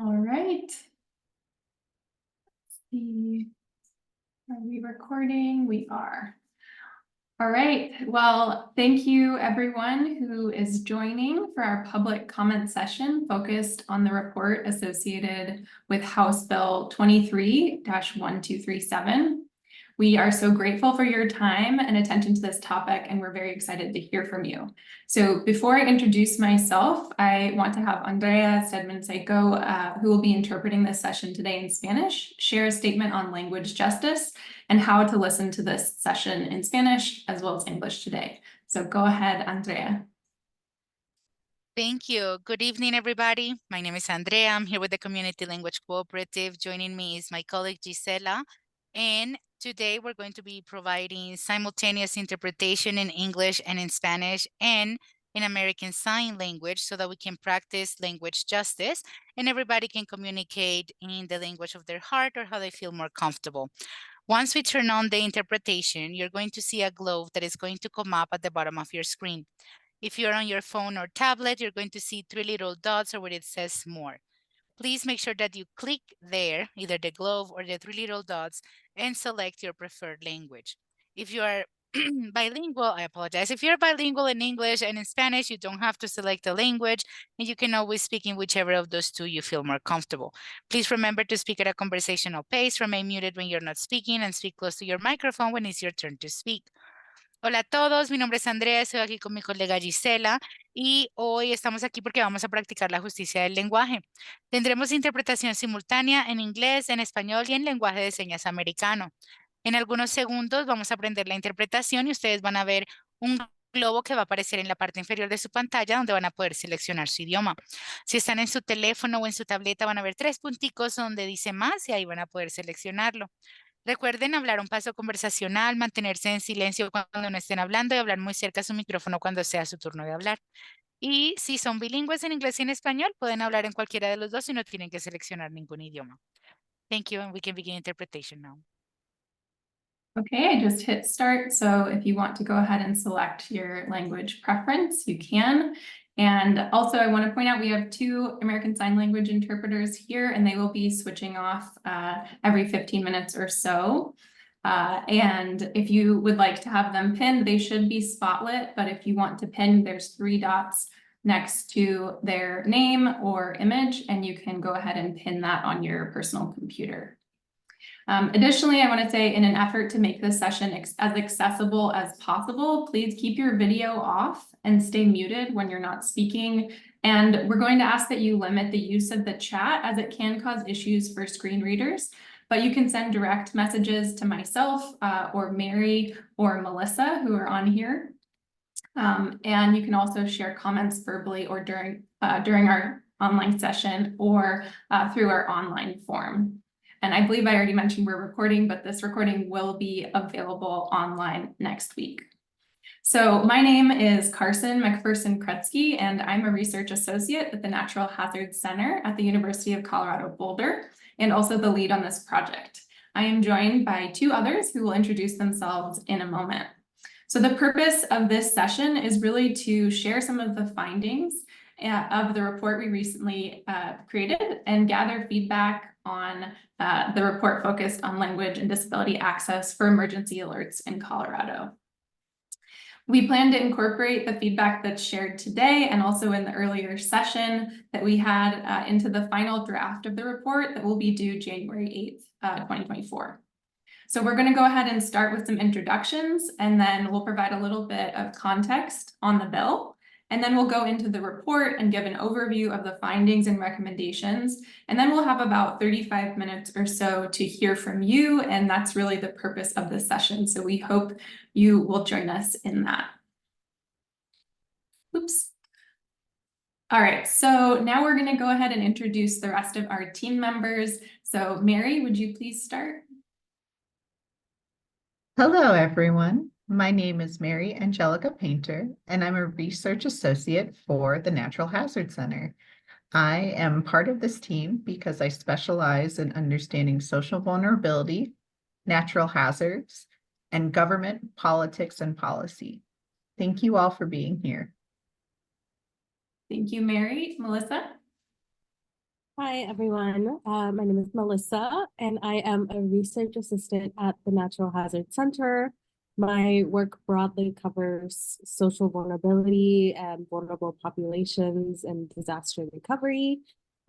All right. Let's see. Are we recording? We are. All right. Well, thank you everyone who is joining for our public comment session focused on the report associated with House Bill 23-1237. We are so grateful for your time and attention to this topic, and we're very excited to hear from you. So before I introduce myself, I want to have Andrea Stedman-Seiko, who will be interpreting this session today in Spanish, share a statement on language justice and how to listen to this session in Spanish as well as English today. So go ahead, Andrea. Thank you. Good evening, everybody. My name is Andrea. I'm here with the Community Language Cooperative. Joining me is my colleague Gisela. And today we're going to be providing simultaneous interpretation in English and in Spanish and in American Sign Language so that we can practice language justice and everybody can communicate in the language of their heart or how they feel more comfortable. Once we turn on the interpretation, you're going to see a globe that is going to come up at the bottom of your screen. If you're on your phone or tablet, you're going to see 3 little dots or where it says more. Please make sure that you click there, either the globe or the 3 little dots, and select your preferred language. If you are bilingual, I apologize. If you're bilingual in English and in Spanish, you don't have to select a language, and you can always speak in whichever of those two you feel more comfortable. Please remember to speak at a conversational pace, remain muted when you're not speaking, and speak close to your microphone when it's your turn to speak. Hola a todos, mi nombre es Andrea, estoy aquí con mi colega Gisela y hoy estamos aquí porque vamos a practicar la justicia del lenguaje. Tendremos interpretación simultánea en inglés, en español y en lenguaje de señas americano. En algunos segundos vamos a aprender la interpretación y ustedes van a ver un globo que va a aparecer en la parte inferior de su pantalla donde van a poder seleccionar su idioma. Si están en su teléfono o en su tableta van a ver 3 punticos donde dice más y ahí van a poder seleccionarlo. Recuerden hablar un paso conversacional, mantenerse en silencio cuando no estén hablando y hablar muy cerca a su micrófono cuando sea su turno de hablar. Y si son bilingües en inglés y en español, pueden hablar en cualquiera de los dos y no tienen que seleccionar ningún idioma. Thank you, and we can begin interpretation now. Okay, I just hit start. So if you want to go ahead and select your language preference, you can. And also I want to point out we have 2 American Sign Language interpreters here, and they will be switching off every 15 minutes or so. And if you would like to have them pinned, they should be spotlit, but if you want to pin, there's 3 dots next to their name or image, and you can go ahead and pin that on your personal computer. Additionally, I want to say in an effort to make this session as accessible as possible, please keep your video off and stay muted when you're not speaking. And we're going to ask that you limit the use of the chat as it can cause issues for screen readers. But you can send direct messages to myself or Mary or Melissa who are on here. And you can also share comments verbally or during our online session or through our online form. And I believe I already mentioned we're recording, but this recording will be available online next week. So my name is Carson McPherson-Kretzky, and I'm a research associate at the Natural Hazards Center at the University of Colorado Boulder, and also the lead on this project. I am joined by 2 others who will introduce themselves in a moment. So the purpose of this session is really to share some of the findings of the report we recently created and gather feedback on the report focused on language and disability access for emergency alerts in Colorado. We plan to incorporate the feedback that's shared today and also in the earlier session that we had into the final draft of the report that will be due January 8th, 2024. So we're going to go ahead and start with some introductions, and then we'll provide a little bit of context on the bill. And then we'll go into the report and give an overview of the findings and recommendations. And then we'll have about 35 minutes or so to hear from you. And that's really the purpose of this session. So we hope you will join us in that. Oops. All right, so now we're going to go ahead and introduce the rest of our team members. So Mary, would you please start? Hello, everyone. My name is Mary Angelica Painter, and I'm a research associate for the Natural Hazards Center. I am part of this team because I specialize in understanding social vulnerability, natural hazards, and government politics and policy. Thank you all for being here. Thank you, Mary. Melissa? Hi, everyone. My name is Melissa, and I am a research assistant at the Natural Hazard Center. My work broadly covers social vulnerability and vulnerable populations and disaster recovery.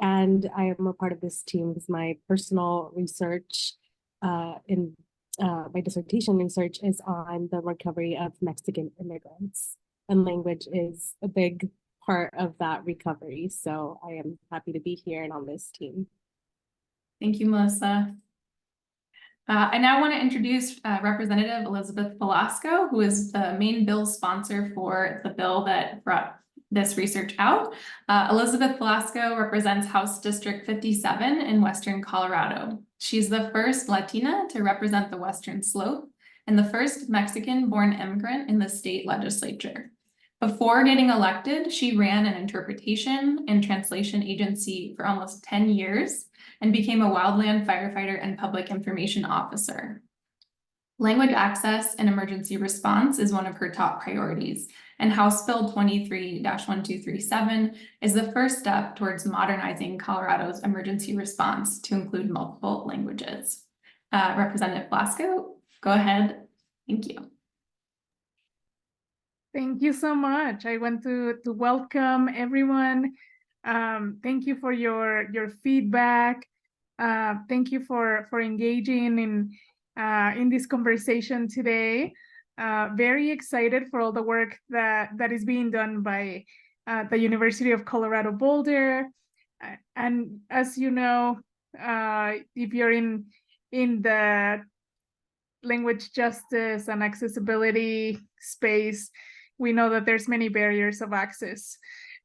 And I am a part of this team because my personal research in my dissertation research is on the recovery of Mexican immigrants. And language is a big part of that recovery. So I am happy to be here and on this team. Thank you, Melissa. I now want to introduce Representative Elizabeth Velasco, who is the main bill sponsor for the bill that brought this research out. Elizabeth Velasco represents House District 57 in Western Colorado. She's the first Latina to represent the Western Slope and the first Mexican-born immigrant in the state legislature. Before getting elected, she ran an interpretation and translation agency for almost 10 years and became a wildland firefighter and public information officer. Language access and emergency response is one of her top priorities, and House Bill 23-1237 is the first step towards modernizing Colorado's emergency response to include multiple languages. Representative Velasco, go ahead. Thank you. Thank you so much. I want to welcome everyone. Thank you for your feedback. Thank you for engaging in this conversation today. Very excited for all the work that is being done by the University of Colorado Boulder. And as you know, if you're in the language justice and accessibility space, we know that there's many barriers of access.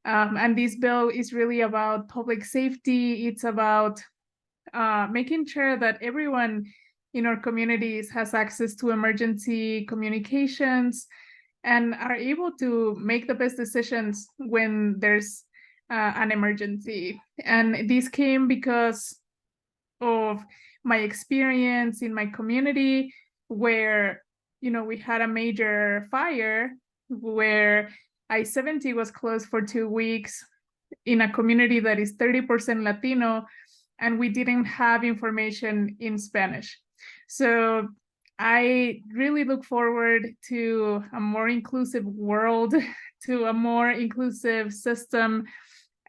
And this bill is really about public safety. It's about making sure that everyone in our communities has access to emergency communications and are able to make the best decisions when there's an emergency. And this came because of my experience in my community where, we had a major fire where I-70 was closed for 2 weeks in a community that is 30% Latino, and we didn't have information in Spanish. So I really look forward to a more inclusive world, to a more inclusive system,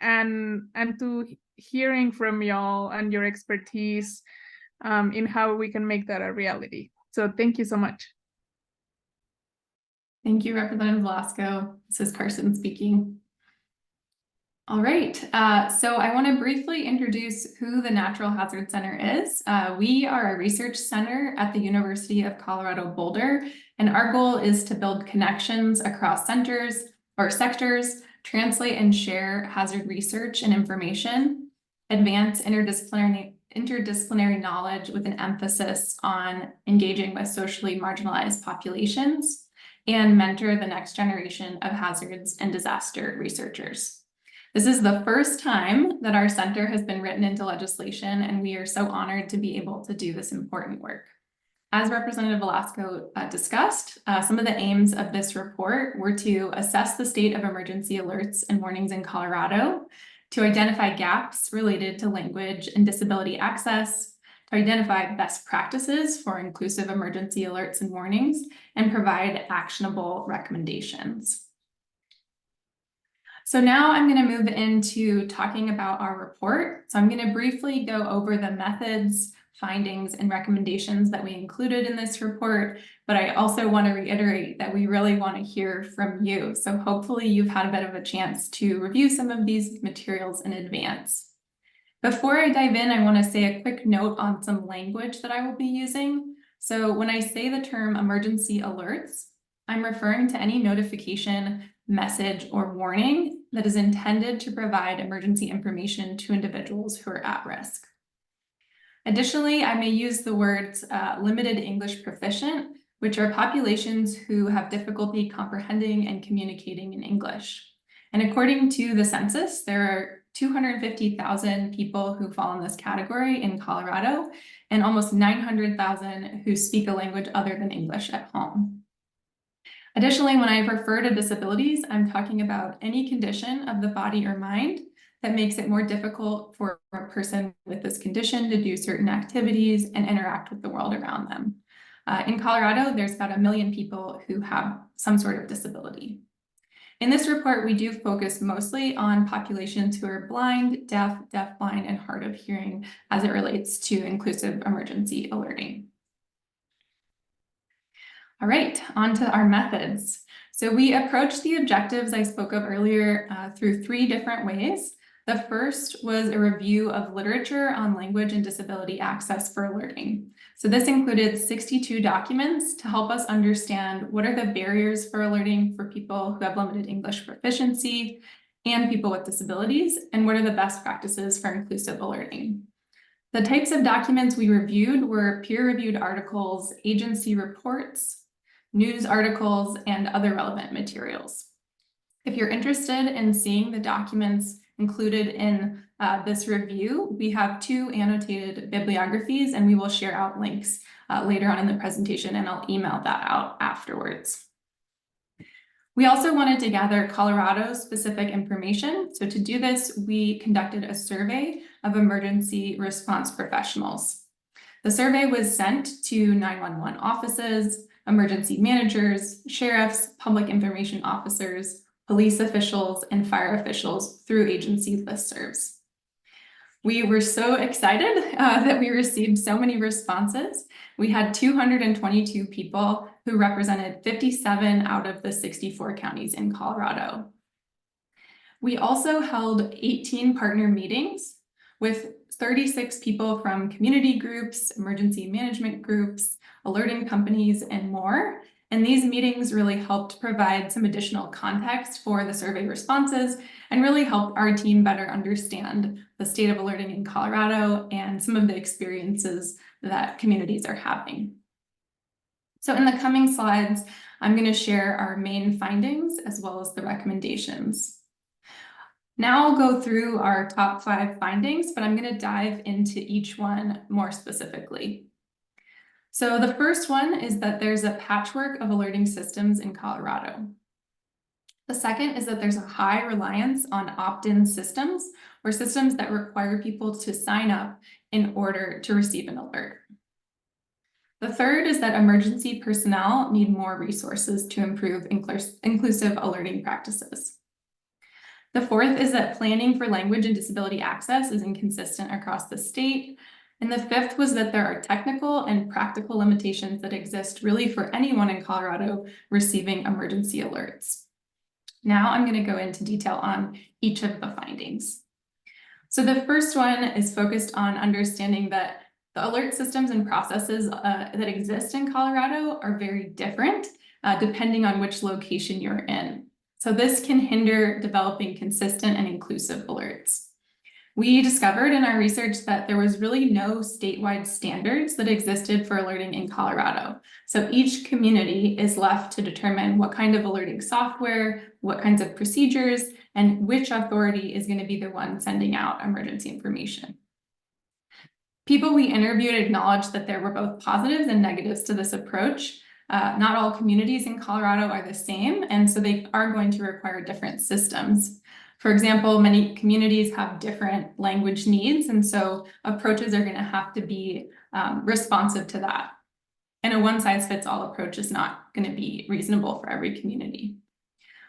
and to hearing from y'all and your expertise in how we can make that a reality. So thank you so much. Thank you, Representative Velasco. This is Carson speaking. All right, so I want to briefly introduce who the Natural Hazard Center is. We are a research center at the University of Colorado Boulder, and our goal is to build connections across centers or sectors, translate and share hazard research and information, advance interdisciplinary knowledge with an emphasis on engaging with socially marginalized populations, and mentor the next generation of hazards and disaster researchers. This is the first time that our center has been written into legislation, and we are so honored to be able to do this important work. As Representative Velasco discussed, some of the aims of this report were to assess the state of emergency alerts and warnings in Colorado, to identify gaps related to language and disability access, to identify best practices for inclusive emergency alerts and warnings, and provide actionable recommendations. So now I'm going to move into talking about our report. So I'm going to briefly go over the methods, findings, and recommendations that we included in this report, but I also want to reiterate that we really want to hear from you. So hopefully you've had a bit of a chance to review some of these materials in advance. Before I dive in, I want to say a quick note on some language that I will be using. So when I say the term emergency alerts, I'm referring to any notification, message, or warning that is intended to provide emergency information to individuals who are at risk. Additionally, I may use the words limited English proficient, which are populations who have difficulty comprehending and communicating in English. And according to the census, there are 250,000 people who fall in this category in Colorado, and almost 900,000 who speak a language other than English at home. Additionally, when I refer to disabilities, I'm talking about any condition of the body or mind that makes it more difficult for a person with this condition to do certain activities and interact with the world around them. In Colorado, there's about 1 million people who have some sort of disability. In this report, we do focus mostly on populations who are blind, deaf, deafblind, and hard of hearing as it relates to inclusive emergency alerting. All right, on to our methods. So we approached the objectives I spoke of earlier through 3 different ways. The first was a review of literature on language and disability access for alerting. So this included 62 documents to help us understand what are the barriers for alerting for people who have limited English proficiency and people with disabilities, and what are the best practices for inclusive alerting. The types of documents we reviewed were peer-reviewed articles, agency reports, news articles, and other relevant materials. If you're interested in seeing the documents included in this review, we have 2 annotated bibliographies, and we will share out links later on in the presentation, and I'll email that out afterwards. We also wanted to gather Colorado-specific information. So to do this, we conducted a survey of emergency response professionals. The survey was sent to 911 offices, emergency managers, sheriffs, public information officers, police officials, and fire officials through agency listservs. We were so excited that we received so many responses. We had 222 people who represented 57 out of the 64 counties in Colorado. We also held 18 partner meetings with 36 people from community groups, emergency management groups, alerting companies, and more. And these meetings really helped provide some additional context for the survey responses and really help our team better understand the state of alerting in Colorado and some of the experiences that communities are having. So in the coming slides, I'm going to share our main findings as well as the recommendations. Now I'll go through our top 5 findings, but I'm going to dive into each one more specifically. So the first one is that there's a patchwork of alerting systems in Colorado. The second is that there's a high reliance on opt-in systems or systems that require people to sign up in order to receive an alert. The third is that emergency personnel need more resources to improve inclusive alerting practices. The fourth is that planning for language and disability access is inconsistent across the state. And the fifth was that there are technical and practical limitations that exist really for anyone in Colorado receiving emergency alerts. Now I'm going to go into detail on each of the findings. So the first one is focused on understanding that the alert systems and processes that exist in Colorado are very different depending on which location you're in. So this can hinder developing consistent and inclusive alerts. We discovered in our research that there was really no statewide standards that existed for alerting in Colorado. So each community is left to determine what kind of alerting software, what kinds of procedures, and which authority is going to be the one sending out emergency information. People we interviewed acknowledged that there were both positives and negatives to this approach. Not all communities in Colorado are the same, and so they are going to require different systems. For example, many communities have different language needs, and so approaches are going to have to be responsive to that. And a one-size-fits-all approach is not going to be reasonable for every community.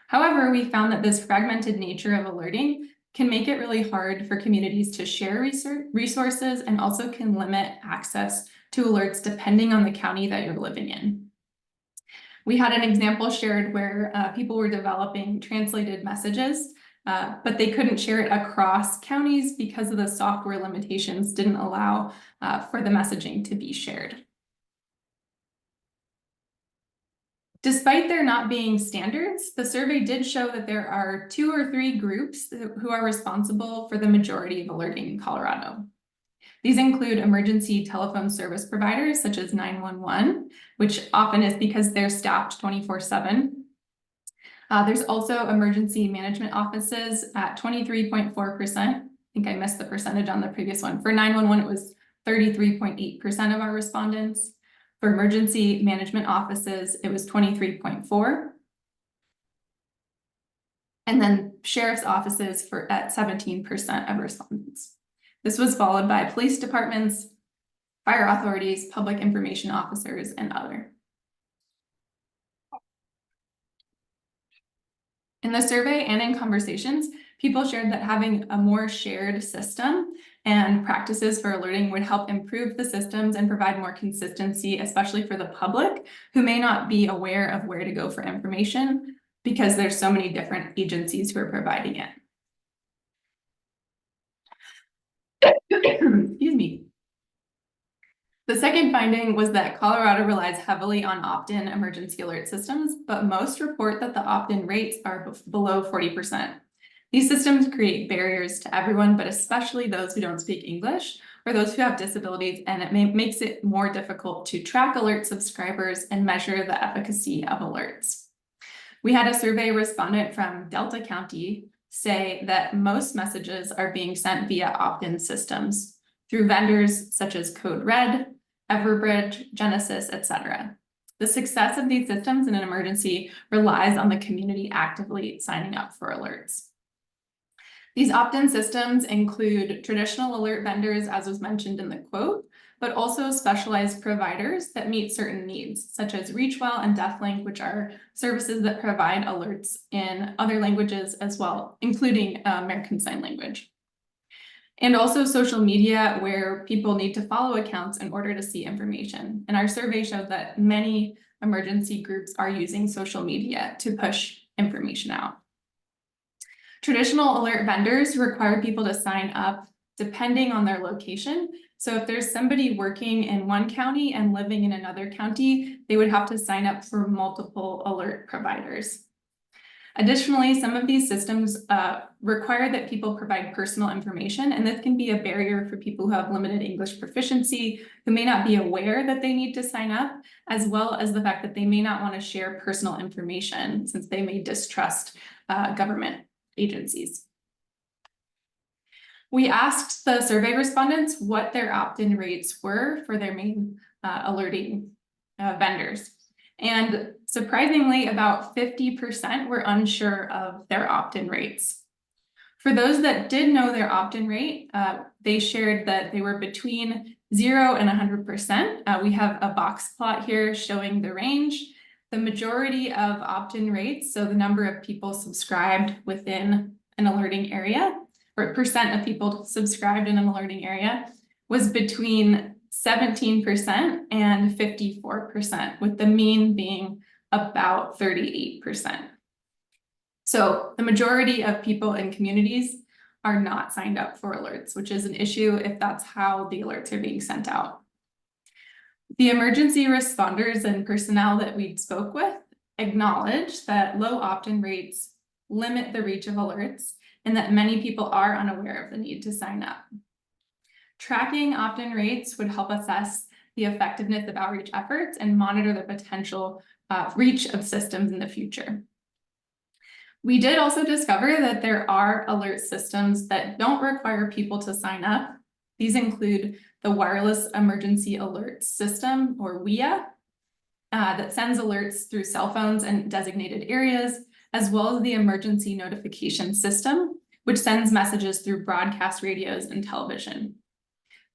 However, we found that this fragmented nature of alerting can make it really hard for communities to share resources and also can limit access to alerts depending on the county that you're living in. We had an example shared where people were developing translated messages, but they couldn't share it across counties because of the software limitations didn't allow for the messaging to be shared. Despite there not being standards, the survey did show that there are 2 or 3 groups who are responsible for the majority of alerting in Colorado. These include emergency telephone service providers such as 911, which often is because they're staffed 24/7. There's also emergency management offices at 23.4%. I think I missed the percentage on the previous one. For 911, it was 33.8% of our respondents. For emergency management offices, it was 23.4%. And then sheriff's offices at 17% of respondents. This was followed by police departments, fire authorities, public information officers, and other. In the survey and in conversations, people shared that having a more shared system and practices for alerting would help improve the systems and provide more consistency, especially for the public who may not be aware of where to go for information because there's so many different agencies who are providing it. Excuse me. The second finding was that Colorado relies heavily on opt-in emergency alert systems, but most report that the opt-in rates are below 40%. These systems create barriers to everyone, but especially those who don't speak English or those who have disabilities, and it makes it more difficult to track alert subscribers and measure the efficacy of alerts. We had a survey respondent from Delta County say that most messages are being sent via opt-in systems through vendors such as Code Red, Everbridge, Genesis, etc. The success of these systems in an emergency relies on the community actively signing up for alerts. These opt-in systems include traditional alert vendors, as was mentioned in the quote, but also specialized providers that meet certain needs, such as ReachWell and DeafLink, which are services that provide alerts in other languages as well, including American Sign Language. And also social media, where people need to follow accounts in order to see information. And our survey showed that many emergency groups are using social media to push information out. Traditional alert vendors require people to sign up depending on their location. So if there's somebody working in one county and living in another county, they would have to sign up for multiple alert providers. Additionally, some of these systems require that people provide personal information, and this can be a barrier for people who have limited English proficiency, who may not be aware that they need to sign up, as well as the fact that they may not want to share personal information since they may distrust government agencies. We asked the survey respondents what their opt-in rates were for their main alerting vendors. And surprisingly, about 50% were unsure of their opt-in rates. For those that did know their opt-in rate, they shared that they were between 0 and 100%. We have a box plot here showing the range. The majority of opt-in rates, so the number of people subscribed within an alerting area, or percent of people subscribed in an alerting area, was between 17% and 54%, with the mean being about 38%. So the majority of people in communities are not signed up for alerts, which is an issue if that's how the alerts are being sent out. The emergency responders and personnel that we spoke with acknowledge that low opt-in rates limit the reach of alerts and that many people are unaware of the need to sign up. Tracking opt-in rates would help assess the effectiveness of outreach efforts and monitor the potential reach of systems in the future. We did also discover that there are alert systems that don't require people to sign up. These include the Wireless Emergency Alert System, or WEA, that sends alerts through cell phones and designated areas, as well as the Emergency Notification System, which sends messages through broadcast radios and television.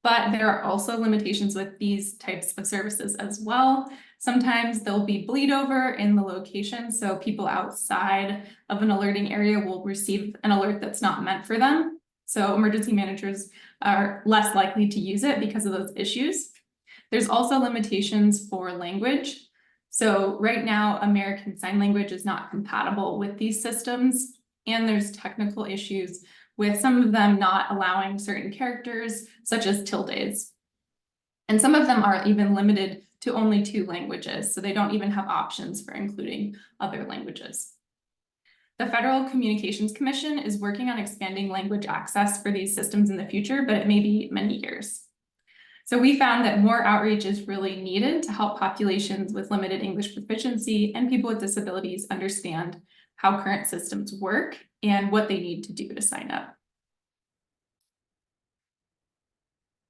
But there are also limitations with these types of services as well. Sometimes there'll be bleed over in the location, so people outside of an alerting area will receive an alert that's not meant for them. So emergency managers are less likely to use it because of those issues. There's also limitations for language. So right now, American Sign Language is not compatible with these systems, and there's technical issues with some of them not allowing certain characters, such as tildes. And some of them are even limited to only 2 languages, so they don't even have options for including other languages. The Federal Communications Commission is working on expanding language access for these systems in the future, but it may be many years. So we found that more outreach is really needed to help populations with limited English proficiency and people with disabilities understand how current systems work and what they need to do to sign up.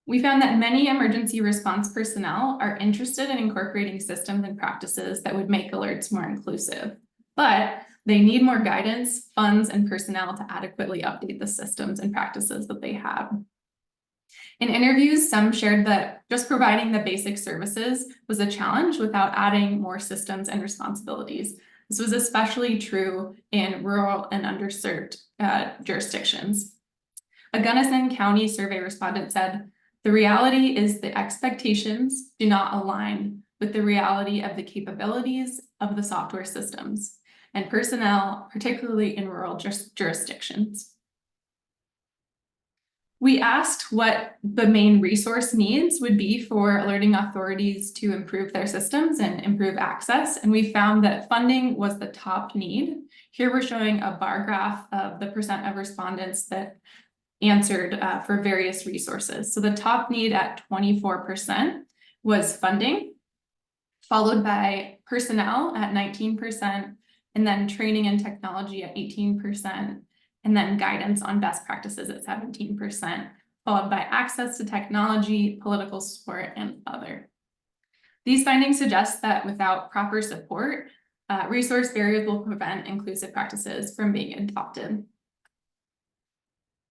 We found that many emergency response personnel are interested in incorporating systems and practices that would make alerts more inclusive. But They need more guidance, funds, and personnel to adequately update the systems and practices that they have. In interviews, some shared that just providing the basic services was a challenge without adding more systems and responsibilities. This was especially true in rural and underserved jurisdictions. A Gunnison County survey respondent said, "The reality is the expectations do not align with the reality of the capabilities of the software systems and personnel, particularly in rural jurisdictions." We asked what the main resource needs would be for alerting authorities to improve their systems and improve access, and we found that funding was the top need. Here we're showing a bar graph of the percent of respondents that answered for various resources. So the top need at 24% was funding, followed by personnel at 19%, and then training and technology at 18%, and then guidance on best practices at 17%, followed by access to technology, political support, and other. These findings suggest that without proper support, resource barriers will prevent inclusive practices from being adopted.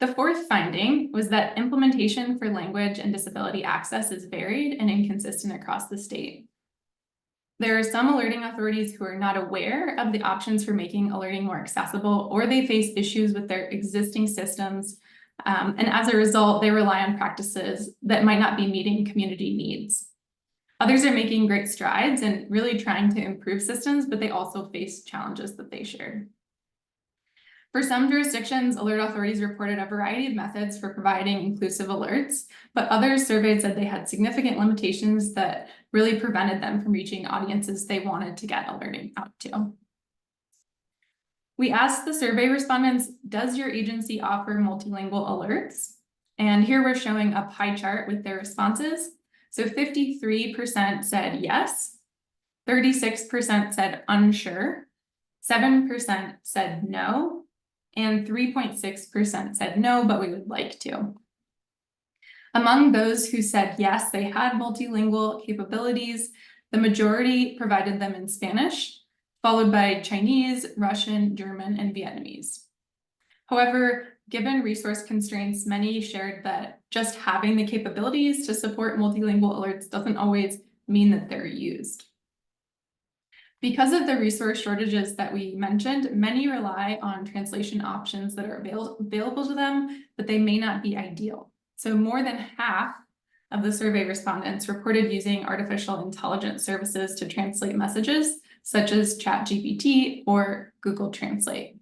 The fourth finding was that implementation for language and disability access is varied and inconsistent across the state. There are some alerting authorities who are not aware of the options for making alerting more accessible, or they face issues with their existing systems. And as a result, they rely on practices that might not be meeting community needs. Others are making great strides and really trying to improve systems, but they also face challenges that they shared. For some jurisdictions, alert authorities reported a variety of methods for providing inclusive alerts, but others surveyed said they had significant limitations that really prevented them from reaching audiences they wanted to get alerting out to. We asked the survey respondents, does your agency offer multilingual alerts? And here we're showing a pie chart with their responses. So 53% said yes, 36% said unsure, 7% said no, and 3.6% said no, but we would like to. Among those who said yes, they had multilingual capabilities, the majority provided them in Spanish, followed by Chinese, Russian, German, and Vietnamese. However, given resource constraints, many shared that just having the capabilities to support multilingual alerts doesn't always mean that they're used. Because of the resource shortages that we mentioned, many rely on translation options that are available to them, but they may not be ideal. So more than half of the survey respondents reported using artificial intelligence services to translate messages, such as ChatGPT or Google Translate.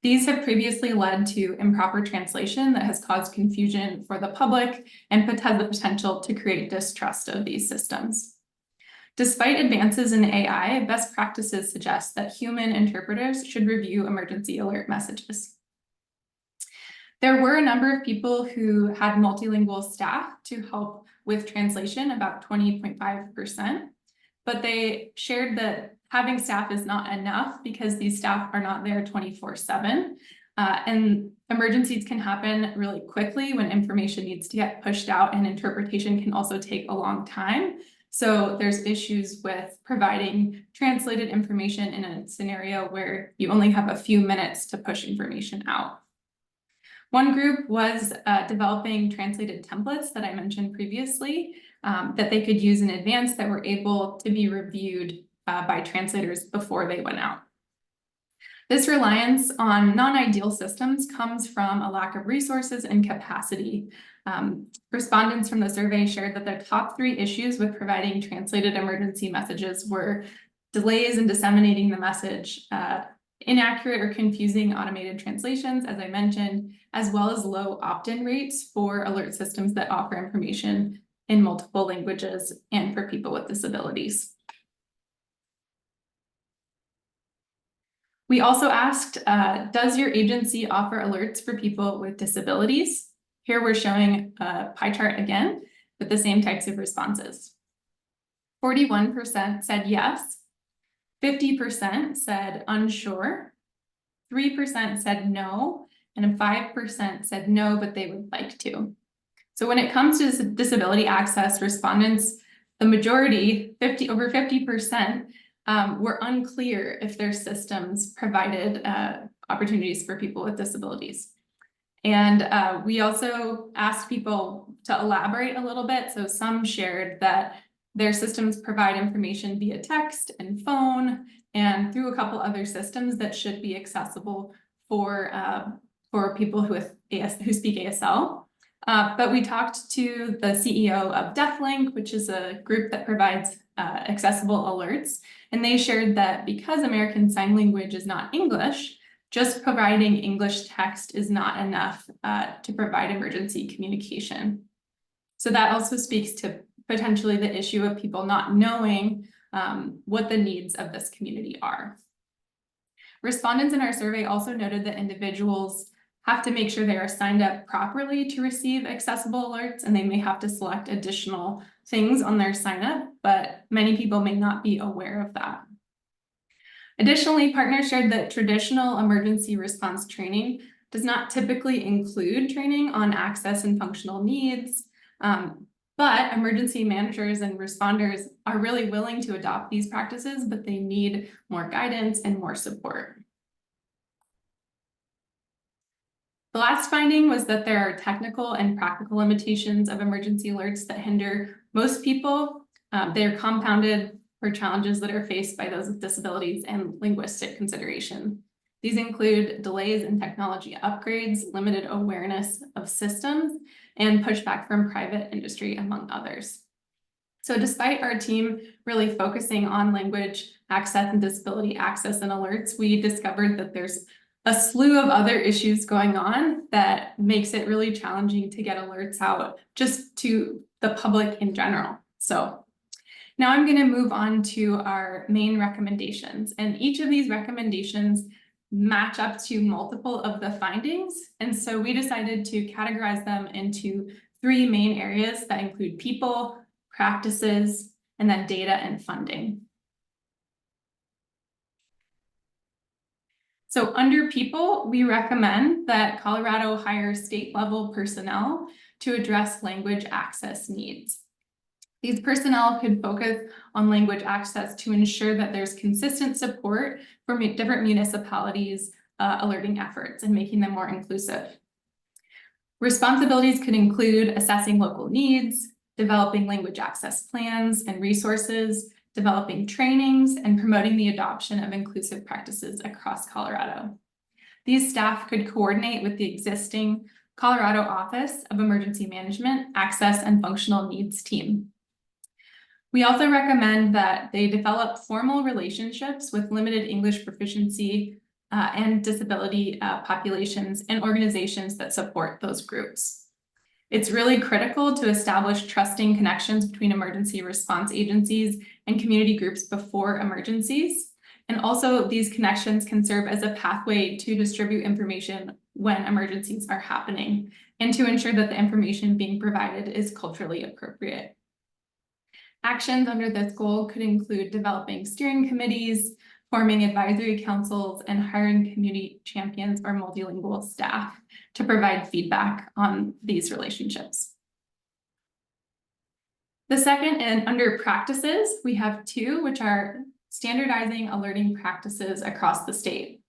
These have previously led to improper translation that has caused confusion for the public and has the potential to create distrust of these systems. Despite advances in AI, best practices suggest that human interpreters should review emergency alert messages. There were a number of people who had multilingual staff to help with translation, about 20.5%, but they shared that having staff is not enough because these staff are not there 24/7. And emergencies can happen really quickly when information needs to get pushed out, and interpretation can also take a long time. So there's issues with providing translated information in a scenario where you only have a few minutes to push information out. One group was developing translated templates that I mentioned previously that they could use in advance that were able to be reviewed by translators before they went out. This reliance on non-ideal systems comes from a lack of resources and capacity. Respondents from the survey shared that the top 3 issues with providing translated emergency messages were delays in disseminating the message, inaccurate or confusing automated translations, as I mentioned, as well as low opt-in rates for alert systems that offer information in multiple languages and for people with disabilities. We also asked, does your agency offer alerts for people with disabilities? Here we're showing a pie chart again with the same types of responses. 41% said yes, 50% said unsure, 3% said no, and 5% said no, but they would like to. So when it comes to disability access, respondents, the majority, over 50%, were unclear if their systems provided opportunities for people with disabilities. And we also asked people to elaborate a little bit. So some shared that their systems provide information via text and phone and through a couple other systems that should be accessible for people who speak ASL. But we talked to the CEO of DeafLink, which is a group that provides accessible alerts. And they shared that because American Sign Language is not English, just providing English text is not enough to provide emergency communication. So that also speaks to potentially the issue of people not knowing what the needs of this community are. Respondents in our survey also noted that individuals have to make sure they are signed up properly to receive accessible alerts, and they may have to select additional things on their sign up, but many people may not be aware of that. Additionally, partners shared that traditional emergency response training does not typically include training on access and functional needs, but emergency managers and responders are really willing to adopt these practices, but they need more guidance and more support. The last finding was that there are technical and practical limitations of emergency alerts that hinder most people. They are compounded for challenges that are faced by those with disabilities and linguistic consideration. These include delays in technology upgrades, limited awareness of systems, and pushback from private industry, among others. So despite our team really focusing on language access and disability access and alerts, we discovered that there's a slew of other issues going on that makes it really challenging to get alerts out just to the public in general. So now I'm going to move on to our main recommendations, and each of these recommendations match up to multiple of the findings. And so we decided to categorize them into 3 main areas that include people, practices, and then data and funding. So under people, we recommend that Colorado hire state-level personnel to address language access needs. These personnel could focus on language access to ensure that there's consistent support for different municipalities' alerting efforts and making them more inclusive. Responsibilities could include assessing local needs, developing language access plans and resources, developing trainings, and promoting the adoption of inclusive practices across Colorado. These staff could coordinate with the existing Colorado Office of Emergency Management, Access and Functional Needs team. We also recommend that they develop formal relationships with limited English proficiency and disability populations and organizations that support those groups. It's really critical to establish trusting connections between emergency response agencies and community groups before emergencies. And also these connections can serve as a pathway to distribute information when emergencies are happening and to ensure that the information being provided is culturally appropriate. Actions under this goal could include developing steering committees, forming advisory councils, and hiring community champions or multilingual staff to provide feedback on these relationships. The second, and under practices, we have 2, which are standardizing alerting practices across the state.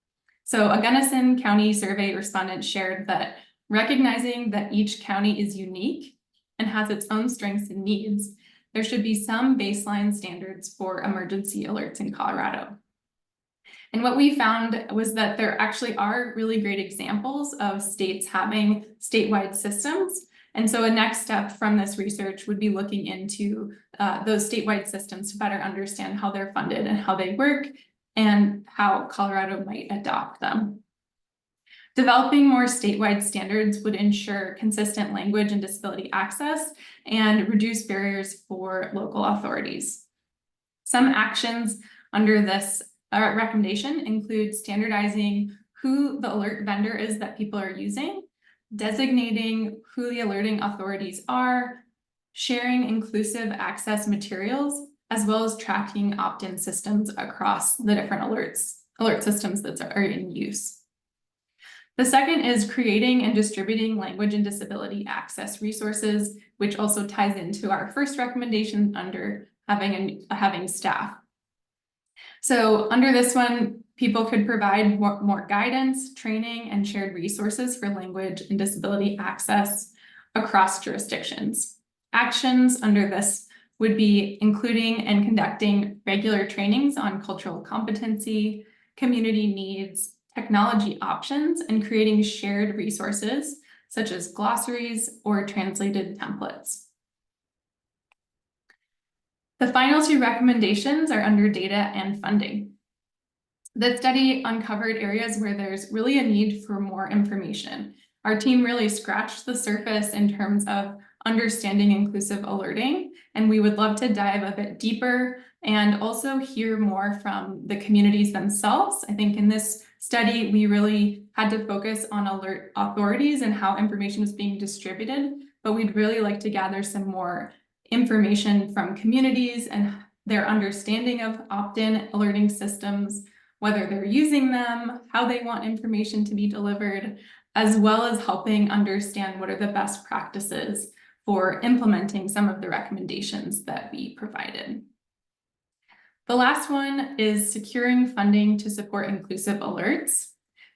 So a Gunnison County survey respondent shared that recognizing that each county is unique and has its own strengths and needs, there should be some baseline standards for emergency alerts in Colorado. And what we found was that there actually are really great examples of states having statewide systems. And so a next step from this research would be looking into those statewide systems to better understand how they're funded and how they work and how Colorado might adopt them. Developing more statewide standards would ensure consistent language and disability access and reduce barriers for local authorities. Some actions under this recommendation include standardizing who the alert vendor is that people are using, designating who the alerting authorities are, sharing inclusive access materials, as well as tracking opt-in systems across the different alert systems that are in use. The second is creating and distributing language and disability access resources, which also ties into our first recommendation under having staff. So under this one, people could provide more guidance, training, and shared resources for language and disability access across jurisdictions. Actions under this would be including and conducting regular trainings on cultural competency, community needs, technology options, and creating shared resources such as glossaries or translated templates. The final two recommendations are under data and funding. The study uncovered areas where there's really a need for more information. Our team really scratched the surface in terms of understanding inclusive alerting, and we would love to dive a bit deeper and also hear more from the communities themselves. I think in this study, we really had to focus on alert authorities and how information was being distributed, but we'd really like to gather some more information from communities and their understanding of opt-in alerting systems, whether they're using them, how they want information to be delivered, as well as helping understand what are the best practices for implementing some of the recommendations that we provided. The last one is securing funding to support inclusive alerts.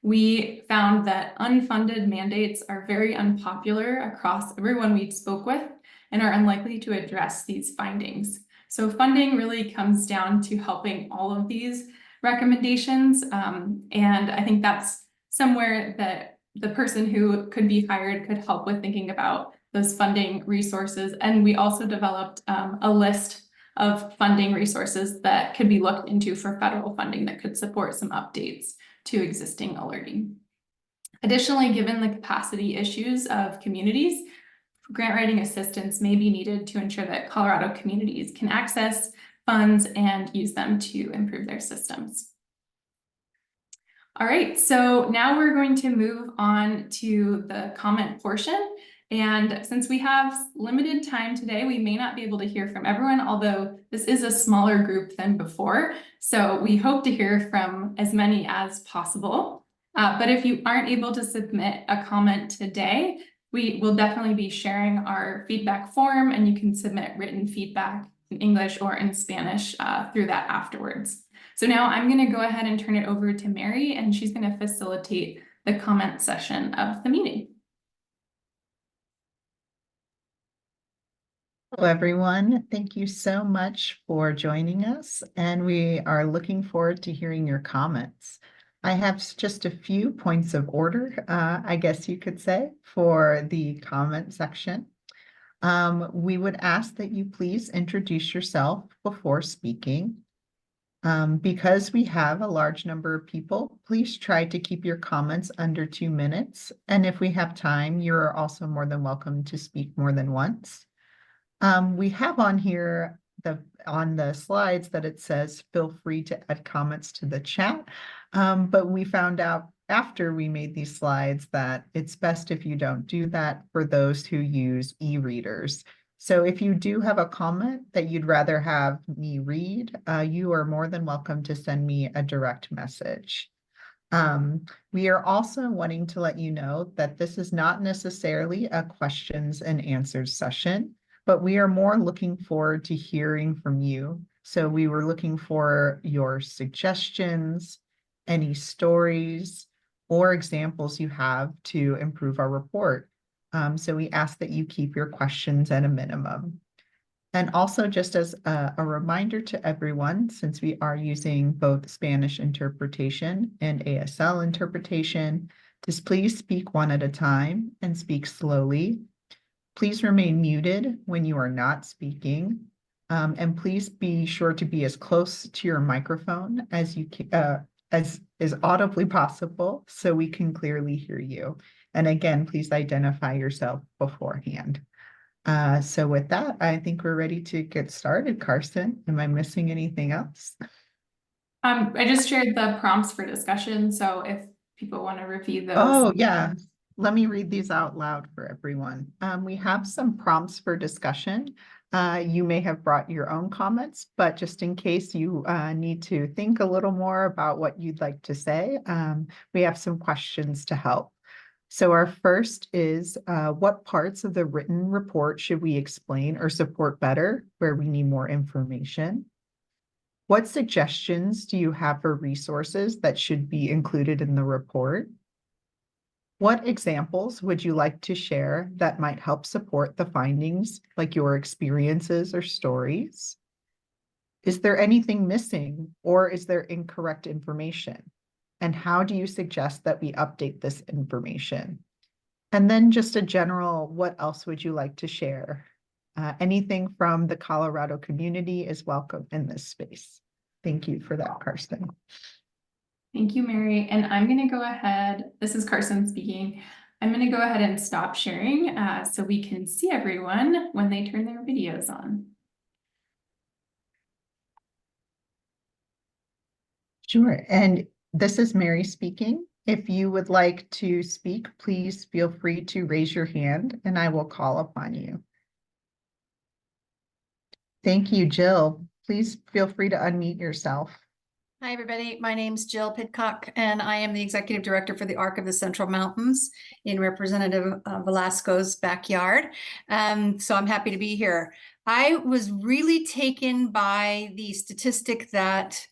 We found that unfunded mandates are very unpopular across everyone we spoke with and are unlikely to address these findings. So funding really comes down to helping all of these recommendations. And I think that's somewhere that the person who could be hired could help with thinking about those funding resources. And we also developed a list of funding resources that could be looked into for federal funding that could support some updates to existing alerting. Additionally, given the capacity issues of communities, grant writing assistance may be needed to ensure that Colorado communities can access funds and use them to improve their systems. All right, so now we're going to move on to the comment portion. And since we have limited time today, we may not be able to hear from everyone, although this is a smaller group than before. So we hope to hear from as many as possible. But if you aren't able to submit a comment today, we will definitely be sharing our feedback form, and you can submit written feedback in English or in Spanish through that afterwards. So now I'm going to go ahead and turn it over to Mary, and she's going to facilitate the comment session of the meeting. Hello, everyone. Thank you so much for joining us, and we are looking forward to hearing your comments. I have just a few points of order, I guess you could say, for the comment section. We would ask that you please introduce yourself before speaking. Because we have a large number of people, please try to keep your comments under 2 minutes. And if we have time, you're also more than welcome to speak more than once. We have on here on the slides that it says feel free to add comments to the chat, but we found out after we made these slides that it's best if you don't do that for those who use e-readers. So if you do have a comment that you'd rather have me read, you are more than welcome to send me a direct message. We are also wanting to let you know that this is not necessarily a questions and answers session, but we are more looking forward to hearing from you. So we were looking for your suggestions, any stories, or examples you have to improve our report. So we ask that you keep your questions at a minimum. And also, just as a reminder to everyone, since we are using both Spanish interpretation and ASL interpretation, just please speak one at a time and speak slowly. Please remain muted when you are not speaking, and please be sure to be as close to your microphone as you can, as is audibly possible, so we can clearly hear you. And again, please identify yourself beforehand. So with that, I think we're ready to get started. Carson, am I missing anything else? I just shared the prompts for discussion, so if people want to review those. Oh, yeah. Let me read these out loud for everyone. We have some prompts for discussion. You may have brought your own comments, but just in case you need to think a little more about what you'd like to say, we have some questions to help. So our first is, what parts of the written report should we explain or support better where we need more information? What suggestions do you have for resources that should be included in the report? What examples would you like to share that might help support the findings, like your experiences or stories? Is there anything missing, or is there incorrect information? And how do you suggest that we update this information? And then just a general, what else would you like to share? Anything from the Colorado community is welcome in this space. Thank you for that, Karsten. Thank you, Mary. And I'm going to go ahead. This is Carson speaking. I'm going to go ahead and stop sharing so we can see everyone when they turn their videos on. Sure. And this is Mary speaking. If you would like to speak, please feel free to raise your hand and I will call upon you. Thank you, Jill. Please feel free to unmute yourself. Hi, everybody. My name's Jill Pidcock, and I am the Executive Director for the Arc of the Central Mountains in Representative Velasco's backyard. So I'm happy to be here. I was really taken by the statistic that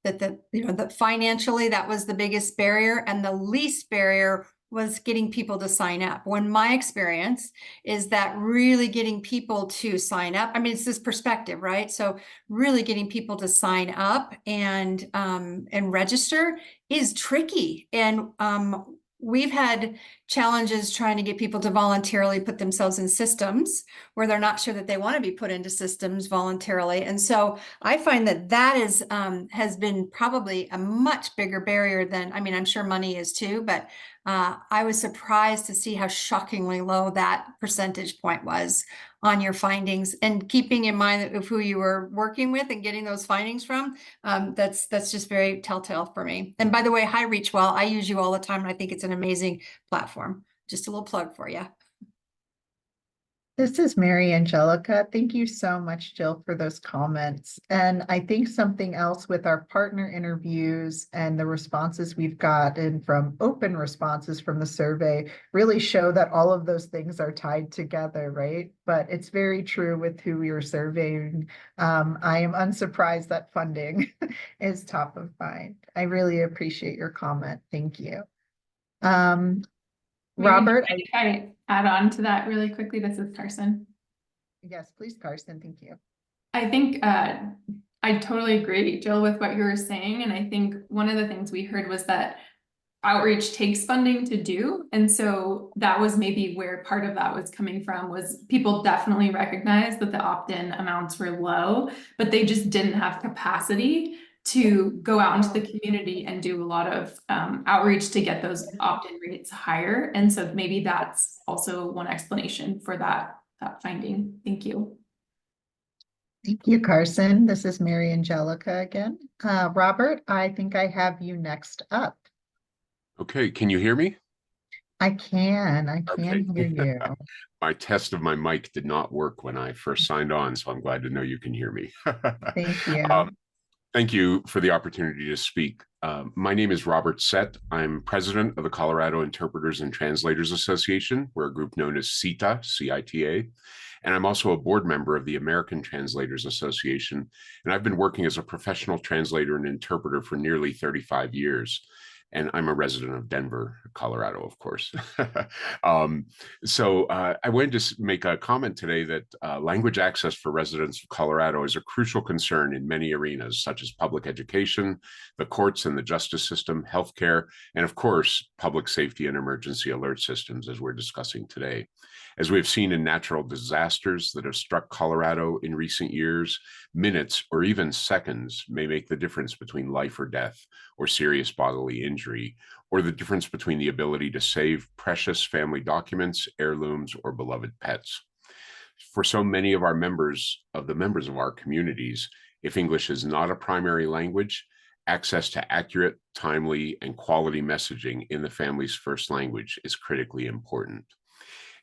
that financially that was the biggest barrier, and the least barrier was getting people to sign up. When my experience is that really getting people to sign up, I mean, it's this perspective, right? So really getting people to sign up and register is tricky. And we've had challenges trying to get people to voluntarily put themselves in systems where they're not sure that they want to be put into systems voluntarily. And so I find that that is has been probably a much bigger barrier than, I mean, I'm sure money is too, but I was surprised to see how shockingly low that percentage point was on your findings, and keeping in mind of who you were working with and getting those findings from. That's just very telltale for me. And by the way, hi Reachwell, I use you all the time and I think it's an amazing platform. Just a little plug for you. This is Mary Angelica. Thank you so much, Jill, for those comments. And I think something else with our partner interviews and the responses we've gotten from open responses from the survey really show that all of those things are tied together, right? But it's very true with who we are surveying. I am unsurprised that funding is top of mind. I really appreciate your comment. Thank you. Robert, Can I add on to that really quickly? This is Carson. Yes, please, Carson. Thank you. I think I totally agree, Jill, with what you were saying. And I think one of the things we heard was that outreach takes funding to do. And so that was maybe where part of that was coming from, was people definitely recognized that the opt-in amounts were low, but they just didn't have capacity to go out into the community and do a lot of outreach to get those opt-in rates higher. And so maybe that's also one explanation for that finding. Thank you. Thank you, Carson. This is Mary Angelica again. Robert, I think I have you next up. Okay, can you hear me? I can Okay. hear you. My test of my mic did not work when I first signed on, so I'm glad to know you can hear me. Thank you. Thank you for the opportunity to speak. My name is Robert Sett. I'm president of the Colorado Interpreters and Translators Association. We're a group known as CITA, C-I-T-A. And I'm also a board member of the American Translators Association. And I've been working as a professional translator and interpreter for nearly 35 years. And I'm a resident of Denver, Colorado, of course. I wanted to make a comment today that language access for residents of Colorado is a crucial concern in many arenas, such as public education, the courts and the justice system, healthcare, and of course, public safety and emergency alert systems, as we're discussing today. As we've seen in natural disasters that have struck Colorado in recent years, minutes or even seconds may make the difference between life or death, or serious bodily injury, or the difference between the ability to save precious family documents, heirlooms, or beloved pets. For so many of our members of our communities, if English is not a primary language, access to accurate, timely, and quality messaging in the family's first language is critically important.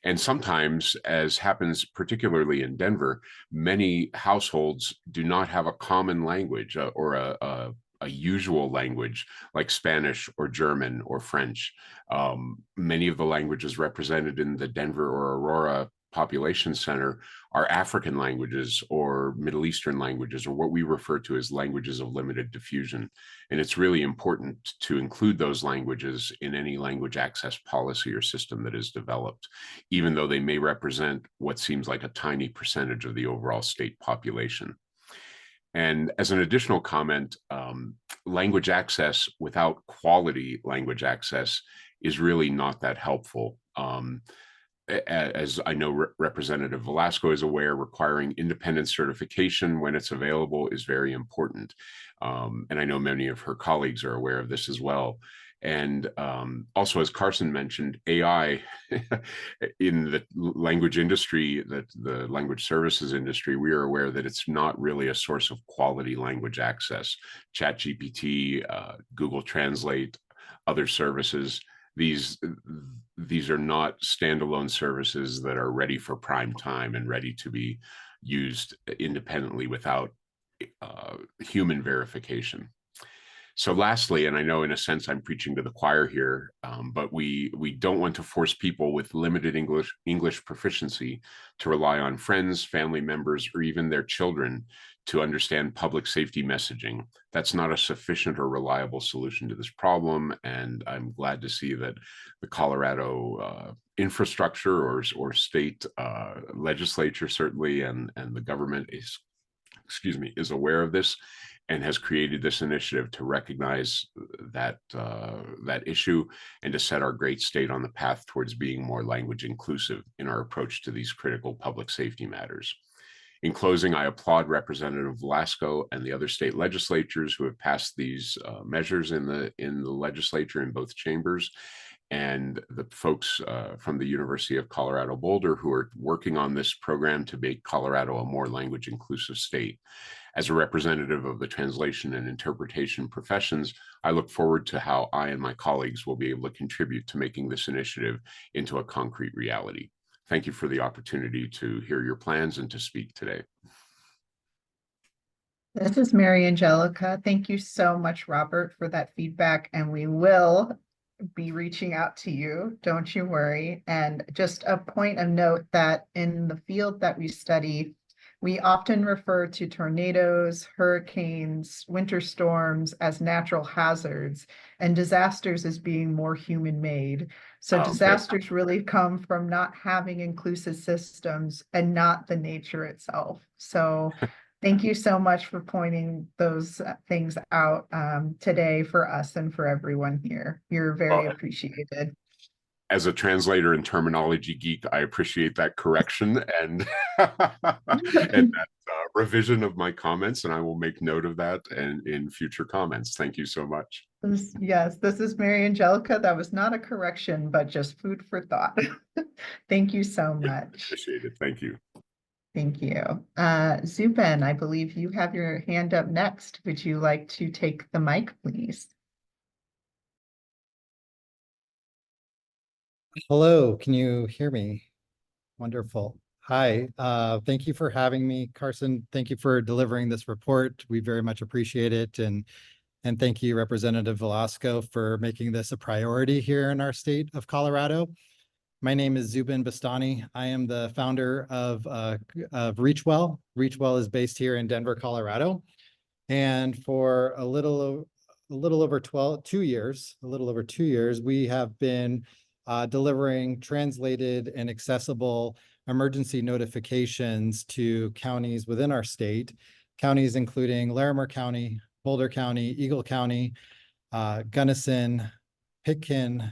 And sometimes, as happens particularly in Denver, many households do not have a common language or a usual language like Spanish or German or French. Many of the languages represented in the Denver or Aurora Population Center are African languages or Middle Eastern languages, or what we refer to as languages of limited diffusion. And it's really important to include those languages in any language access policy or system that is developed, even though they may represent what seems like a tiny percentage of the overall state population. And as an additional comment, language access without quality language access is really not that helpful. As I know Representative Velasco is aware, requiring independent certification when it's available is very important. And I know many of her colleagues are aware of this as well. And also, as Carson mentioned, AI in the language industry, the language services industry, we are aware that it's not really a source of quality language access. ChatGPT, Google Translate, other services, these are not standalone services that are ready for prime time and ready to be used independently without human verification. So lastly, and I know in a sense I'm preaching to the choir here, but we don't want to force people with limited English proficiency to rely on friends, family members, or even their children to understand public safety messaging. That's not a sufficient or reliable solution to this problem, and I'm glad to see that the Colorado infrastructure or state legislature certainly and the government is aware of this and has created this initiative to recognize that issue and to set our great state on the path towards being more language inclusive in our approach to these critical public safety matters. In closing, I applaud Representative Velasco and the other state legislatures who have passed these measures in the legislature in both chambers, and the folks from the University of Colorado Boulder who are working on this program to make Colorado a more language inclusive state. As a representative of the translation and interpretation professions, I look forward to how I and my colleagues will be able to contribute to making this initiative into a concrete reality. Thank you for the opportunity to hear your plans and to speak today. This is Mary Angelica. Thank you so much, Robert, for that feedback, and we will be reaching out to you, don't you worry. And just a point of note that in the field that we study, we often refer to tornadoes, hurricanes, winter storms as natural hazards, and disasters as being more human-made. So disasters really come from not having inclusive systems and not the nature itself. So thank you so much for pointing those things out today for us and for everyone here. You're very appreciated. As a translator and terminology geek, I appreciate that correction and, and that revision of my comments, and I will make note of that and in future comments. Thank you so much. Yes, this is Mary Angelica. That was not a correction, but just food for thought. Thank you so much. Appreciate it. Thank you. Thank you. Zuben, I believe you have your hand up next. Would you like to take the mic, please? Hello, can you hear me? Wonderful. Hi, thank you for having me, Carson. Thank you for delivering this report. We very much appreciate it. And thank you, Representative Velasco, for making this a priority here in our state of Colorado. My name is Zuben Bastani. I am the founder of ReachWell. ReachWell is based here in Denver, Colorado. And for a little over 2 years, we have been delivering translated and accessible emergency notifications to counties within our state, counties including Larimer County, Boulder County, Eagle County, Gunnison, Pitkin,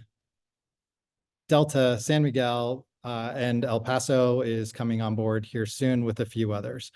Delta, San Miguel, and El Paso is coming on board here soon with a few others.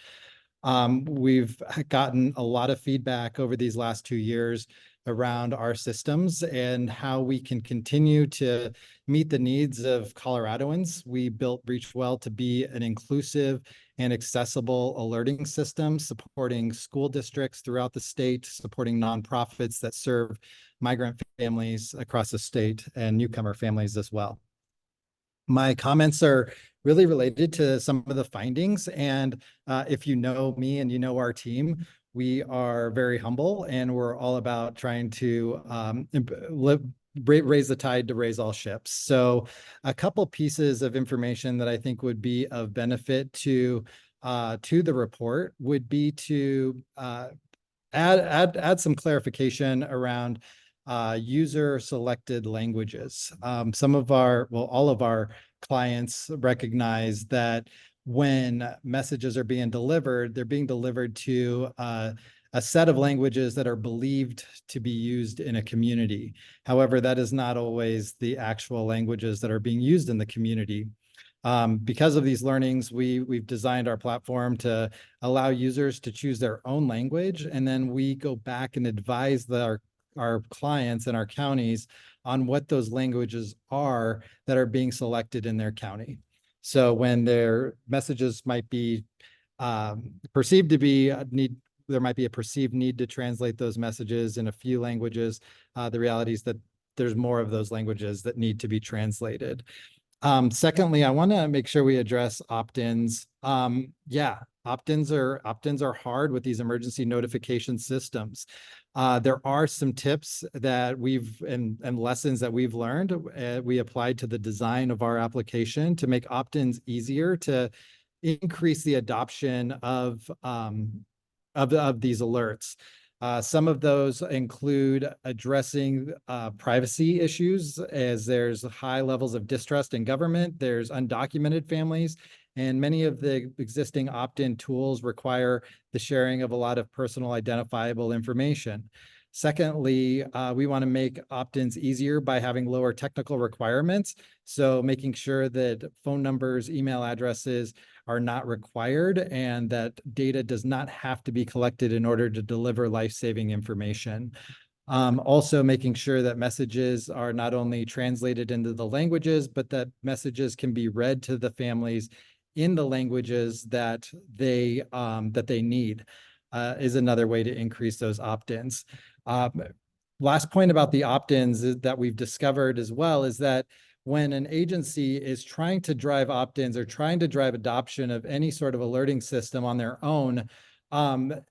We've gotten a lot of feedback over these last 2 years around our systems and how we can continue to meet the needs of Coloradoans. We built ReachWell to be an inclusive and accessible alerting system, supporting school districts throughout the state, supporting nonprofits that serve migrant families across the state and newcomer families as well. My comments are really related to some of the findings. And if you know me and you know our team, we are very humble and we're all about trying to raise the tide to raise all ships. So a couple pieces of information that I think would be of benefit to the report would be to add some clarification around user selected languages. Some of all of our clients recognize that when messages are being delivered, they're being delivered to a set of languages that are believed to be used in a community. However, that is not always the actual languages that are being used in the community. Because of these learnings, we've designed our platform to allow users to choose their own language, and then we go back and advise our clients and our counties on what those languages are that are being selected in their county. So when their messages might be perceived to be there might be a perceived need to translate those messages in a few languages. The reality is that there's more of those languages that need to be translated. Secondly, I want to make sure we address opt-ins. Yeah, opt-ins are hard with these emergency notification systems. There are some tips that and lessons that we've learned. We applied to the design of our application to make opt-ins easier, to increase the adoption of these alerts. Some of those include addressing privacy issues, as there's high levels of distrust in government, there's undocumented families, and many of the existing opt-in tools require the sharing of a lot of personal identifiable information. Secondly, we want to make opt-ins easier by having lower technical requirements. So making sure that phone numbers, email addresses are not required, and that data does not have to be collected in order to deliver life-saving information. Also making sure that messages are not only translated into the languages, but that messages can be read to the families in the languages that they need is another way to increase those opt-ins. Last point about the opt-ins that we've discovered as well is that when an agency is trying to drive opt-ins or trying to drive adoption of any sort of alerting system on their own,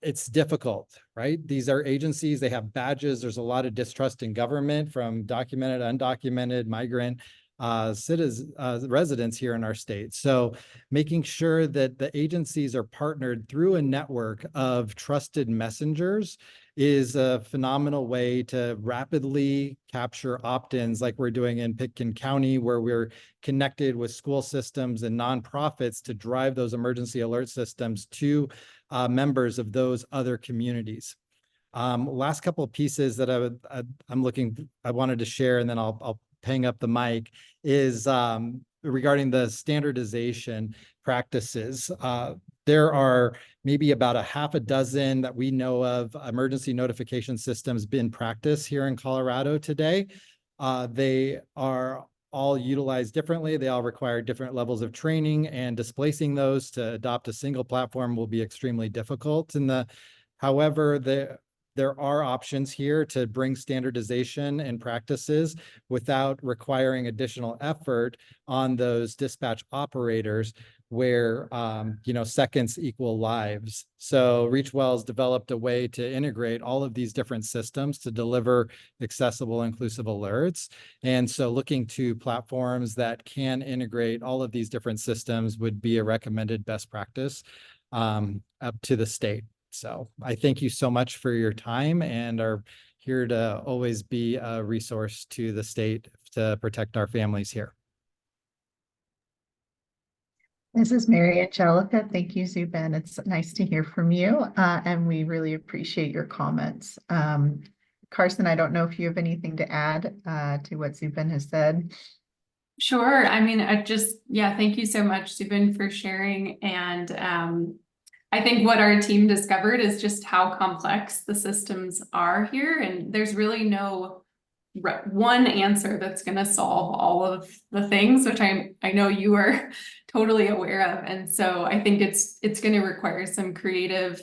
it's difficult, right? These are agencies, they have badges. There's a lot of distrust in government from documented, undocumented, migrant residents here in our state. So making sure that the agencies are partnered through a network of trusted messengers is a phenomenal way to rapidly capture opt-ins, like we're doing in Pitkin County, where we're connected with school systems and nonprofits to drive those emergency alert systems to members of those other communities. Last couple of pieces that I wanted to share, and then I'll hang up the mic, is regarding the standardization practices. There are maybe about a half a dozen that we know of emergency notification systems in practice here in Colorado today. They are all utilized differently. They all require different levels of training, and displacing those to adopt a single platform will be extremely difficult. However, there are options here to bring standardization and practices without requiring additional effort on those dispatch operators, where seconds equal lives. So ReachWell's developed a way to integrate all of these different systems to deliver accessible, inclusive alerts. And so looking to platforms that can integrate all of these different systems would be a recommended best practice up to the state. So I thank you so much for your time, and are here to always be a resource to the state to protect our families here. This is Mary Angelica. Thank you, Zubin. It's nice to hear from you, and we really appreciate your comments. Carson, I don't know if you have anything to add to what Zubin has said. Sure. I mean, thank you so much, Zubin, for sharing. And I think what our team discovered is just how complex the systems are here. And there's really no one answer that's going to solve all of the things, which I know you are totally aware of. And so I think it's going to require some creative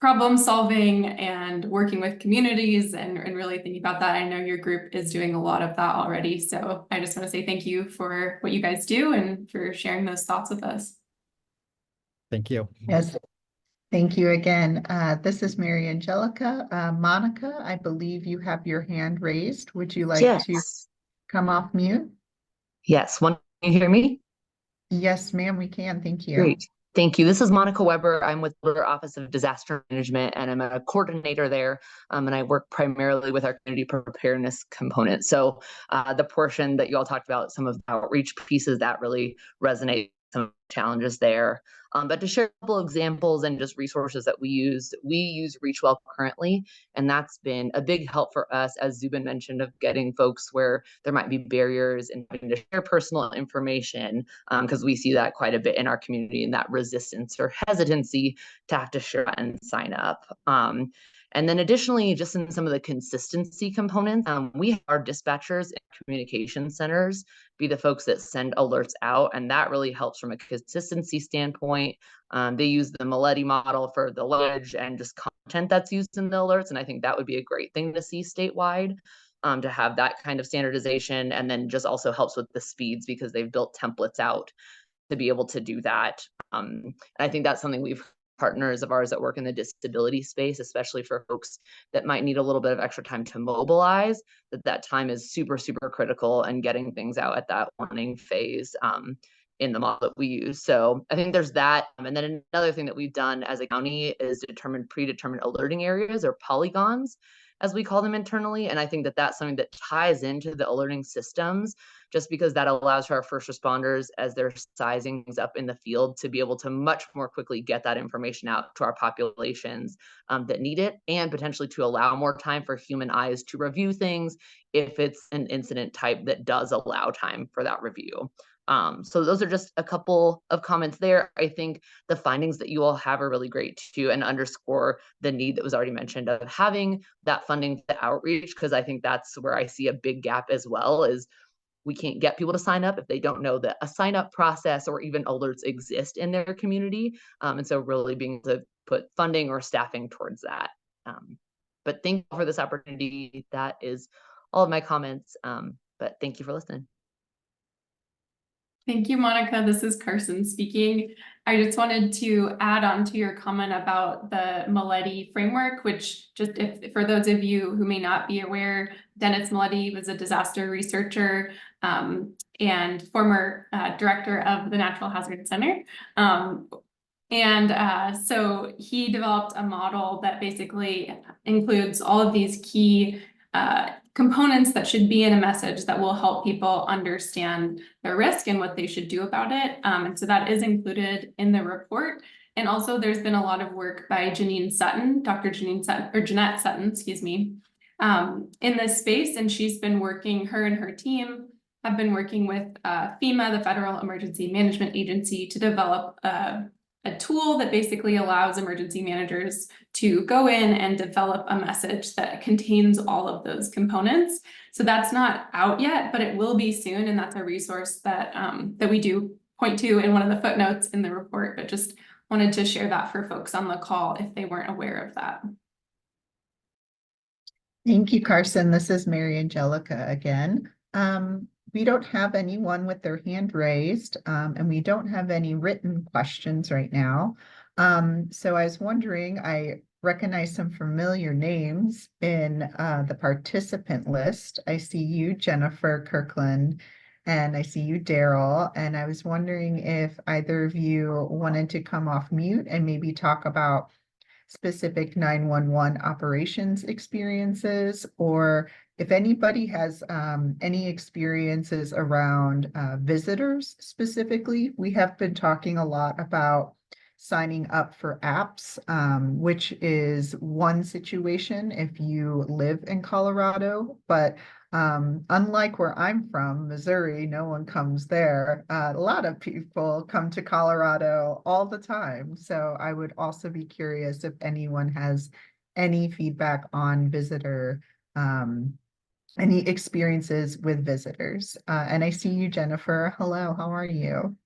problem solving and working with communities and really thinking about that. I know your group is doing a lot of that already. So I just want to say thank you for what you guys do and for sharing those thoughts with us. Thank you. Yes. Thank you again. This is Mary Angelica. Monica, I believe you have your hand raised. Would you like to Yes. come off mute? Yes. Can you hear me? Yes, ma'am, we can. Thank you. Great. Thank you. This is Monica Weber. I'm with the Office of Disaster Management, and I'm a coordinator there. And I work primarily with our community preparedness component. So the portion that you all talked about, some of the outreach pieces that really resonate, some challenges there. But to share a couple examples and just resources that we use ReachWell currently, and that's been a big help for us, as Zubin mentioned, of getting folks where there might be barriers and having to share personal information, because we see that quite a bit in our community, and that resistance or hesitancy to have to share and sign up. And then additionally, just in some of the consistency components, we have our dispatchers and communication centers be the folks that send alerts out, and that really helps from a consistency standpoint. They use the Maletti model for the language and just content that's used in the alerts, and I think that would be a great thing to see statewide, to have that kind of standardization, and then just also helps with the speeds because they've built templates out to be able to do that. And I think that's something we've partners of ours that work in the disability space, especially for folks that might need a little bit of extra time to mobilize, that time is super, super critical and getting things out at that warning phase in the model that we use. So I think there's that. And then another thing that we've done as a county is predetermined alerting areas, or polygons, as we call them internally. And I think that that's something that ties into the alerting systems, just because that allows for our first responders, as they're sizing things up in the field, to be able to much more quickly get that information out to our populations that need it, and potentially to allow more time for human eyes to review things if it's an incident type that does allow time for that review. So those are just a couple of comments there. I think the findings that you all have are really great too, and underscore the need that was already mentioned of having that funding to outreach, because I think that's where I see a big gap as well, is we can't get people to sign up if they don't know that a sign up process or even alerts exist in their community. And so really being able to put funding or staffing towards that. But thank you for this opportunity. That is all of my comments. But thank you for listening. Thank you, Monica. This is Carson speaking. I just wanted to add on to your comment about the Maletti framework, which, just if for those of you who may not be aware, Dennis Maletti was a disaster researcher and former director of the Natural Hazard Center. So he developed a model that basically includes all of these key components that should be in a message that will help people understand their risk and what they should do about it. And so that is included in the report. And also there's been a lot of work by Janine Sutton, Dr. Janine Sutton, or Jeanette Sutton, excuse me, in this space. And she's been working, her and her team have been working with FEMA, the Federal Emergency Management Agency, to develop a tool that basically allows emergency managers to go in and develop a message that contains all of those components. So that's not out yet, but it will be soon. And that's a resource that, that we do point to in one of the footnotes in the report, but just wanted to share that for folks on the call if they weren't aware of that. Thank you, Carson. This is Mary Angelica again. We don't have anyone with their hand raised, and we don't have any written questions right now. So I was wondering, I recognize some familiar names in the participant list. I see you, Jennifer Kirkland, and I see you, Daryl. And I was wondering if either of you wanted to come off mute and maybe talk about specific 911 operations experiences, or if anybody has any experiences around visitors specifically. We have been talking a lot about signing up for apps, which is one situation if you live in Colorado, but unlike where I'm from, Missouri, no one comes there. A lot of people come to Colorado all the time. So I would also be curious if anyone has any feedback on visitor, any experiences with visitors. And I see you, Jennifer. Hello, how are you?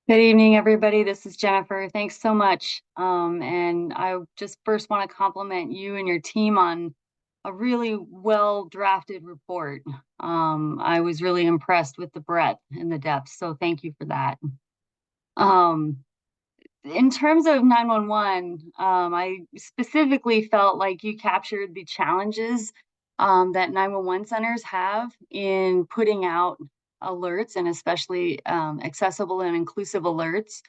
Good evening, everybody. This is Jennifer. Thanks so much. And I just first want to compliment you and your team on a really well-drafted report. I was really impressed with the breadth and the depth, so thank you for that. in terms of 911, I specifically felt like you captured the challenges that 911 centers have in putting out alerts, and especially accessible and inclusive alerts.